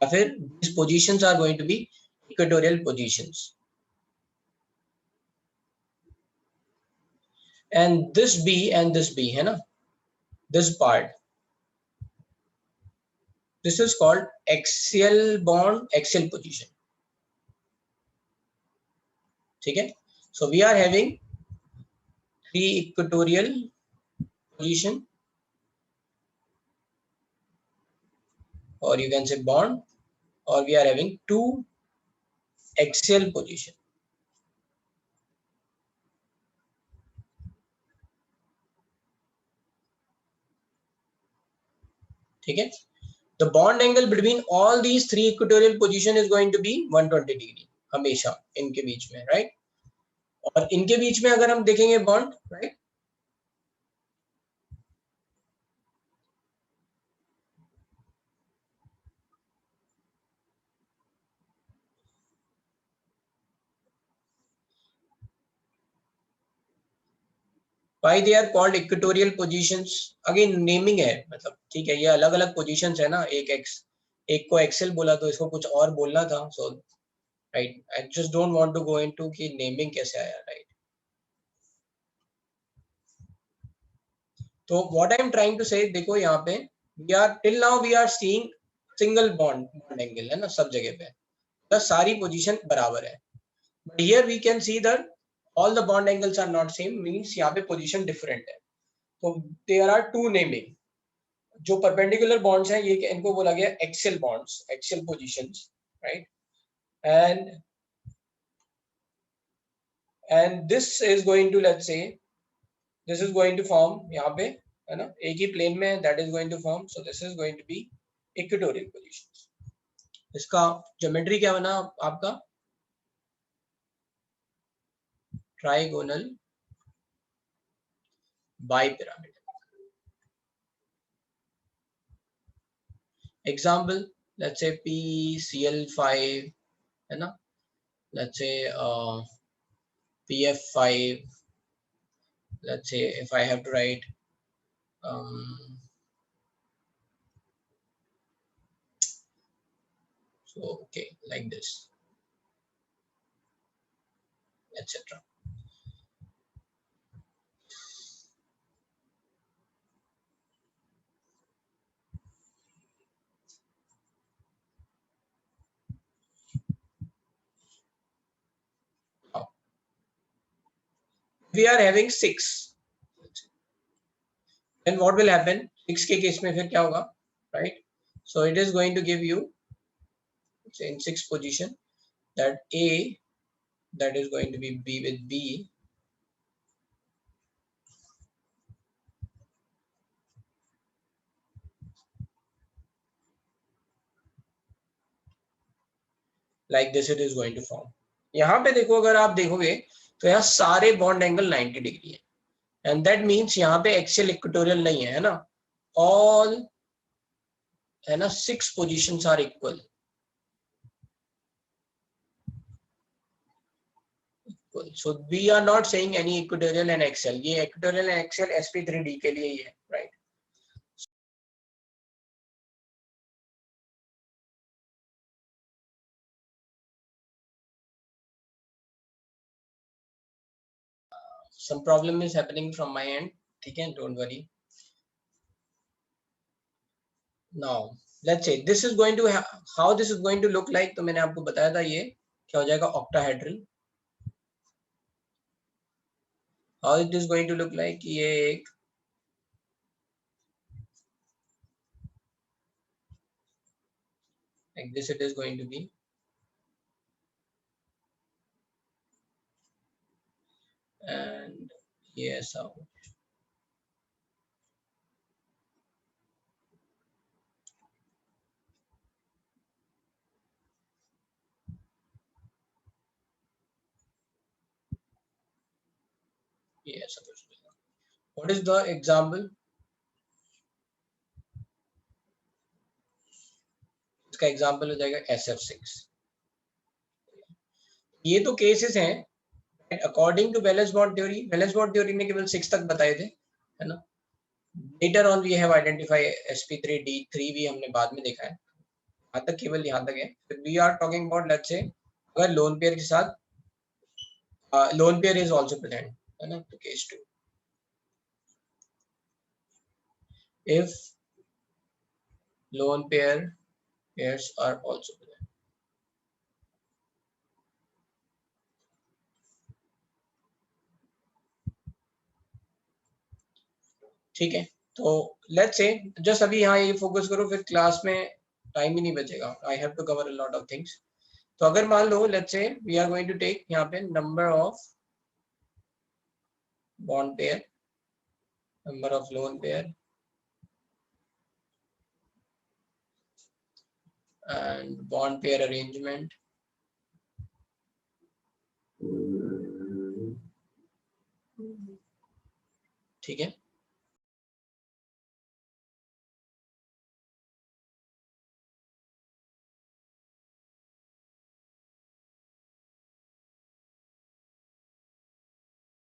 Speaker 1: या फिर these positions are going to be equatorial positions. And this B है ना, this part, this is called axial bond, axial position. ठीक है. So we are having 3 equatorial position, or you can say bond, or we are having 2 axial position. ठीक है. The bond angle between all these 3 equatorial position is going to be 120 degree हमेशा इनके बीच में, right? और इनके बीच में अगर हम देखेंगे bond, right, why they are called equatorial positions? Again naming है, मतलब ठीक है, ये अलग अलग पोजीशंस है ना, एक को एक्सेल बोला तो इसको कुछ और बोलना था. So right, I just don't want to go into कि नेमिंग कैसे आया, राइट. तो what I am trying to say, देखो यहाँ पे we are till now we are seeing single bond angle है ना सब जगह पे, तो सारी पोजीशन बराबर है. But here we can see that all the bond angles are not same, means यहाँ पे position different है. तो there are 2 naming. जो perpendicular bonds हैं ये इनको बोला गया axial bonds, axial positions, right? And this is going to, let's say this is going to form यहाँ पे है ना, एक ही plane में, that is going to form, so this is going to be equatorial positions. इसका geometry क्या बना आपका, trigonal bipyramid. Example, let's say PCl5 है ना, let's say PF5, let's say if I have to write so okay, like this, etc. We are having 6, then what will happen 6 के case में फिर क्या होगा, right? So it is going to give you in 6 position that A, that is going to be B with B, like this it is going to form. यहाँ पे देखो, अगर आप देखोगे तो यहाँ सारे बॉन्ड एंगल 90 डिग्री है, एंड दैट मींस यहाँ पे एक्सियल इक्वेटोरियल नहीं है ना, ऑल है ना 6 positions are equal. So we are not saying any equatorial and axial. ये equatorial and axial sp3d के लिए ही है, right? some problem is happening from my end. ठीक है, don't worry. Now let's say this is going to how this is going to look like. तो मैंने आपको बताया था ये क्या हो जाएगा, octahedral. How it is going to look like, ये एक like this it is going to be. And yes, how yes, what is the example? इसका एग्जाम्पल हो जाएगा SF6. ये तो केसेस हैं according to valence bond theory. Valence bond theory ने केवल 6 तक बताए थे, है ना. Later on we have identify sp3d3 भी हमने बाद में देखा है. यहाँ तक केवल यहाँ तक है. We are talking about let's say अगर लोन पेयर के साथ lone pair is also present, है ना. तो case 2 if lone pairs are also present. ठीक है, तो लेट्स से जस्ट अभी यहाँ ये फोकस करो, फिर क्लास में टाइम ही नहीं बचेगा. I have to cover a lot of things. तो अगर मान लो let's say we are going to take यहाँ पे number of bond pair, number of lone pair and bond pair arrangement. ठीक है,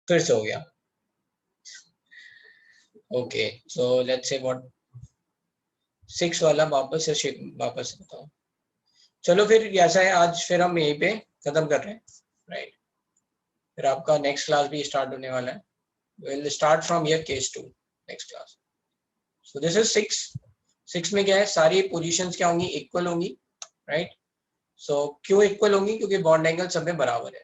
Speaker 1: फिर से हो गया. Okay, so let's say what 6 वाला वापस से बताओ. चलो फिर ऐसा है, आज फिर हम यहीं पे खत्म कर रहे हैं, राइट. फिर आपका नेक्स्ट क्लास भी स्टार्ट होने वाला है. Will start from here case 2 next class. So this is 6 में क्या है, सारी पोजीशंस क्या होंगी, इक्वल होंगी, राइट. सो क्यों इक्वल होंगी, क्योंकि बॉन्ड एंगल सब में बराबर है.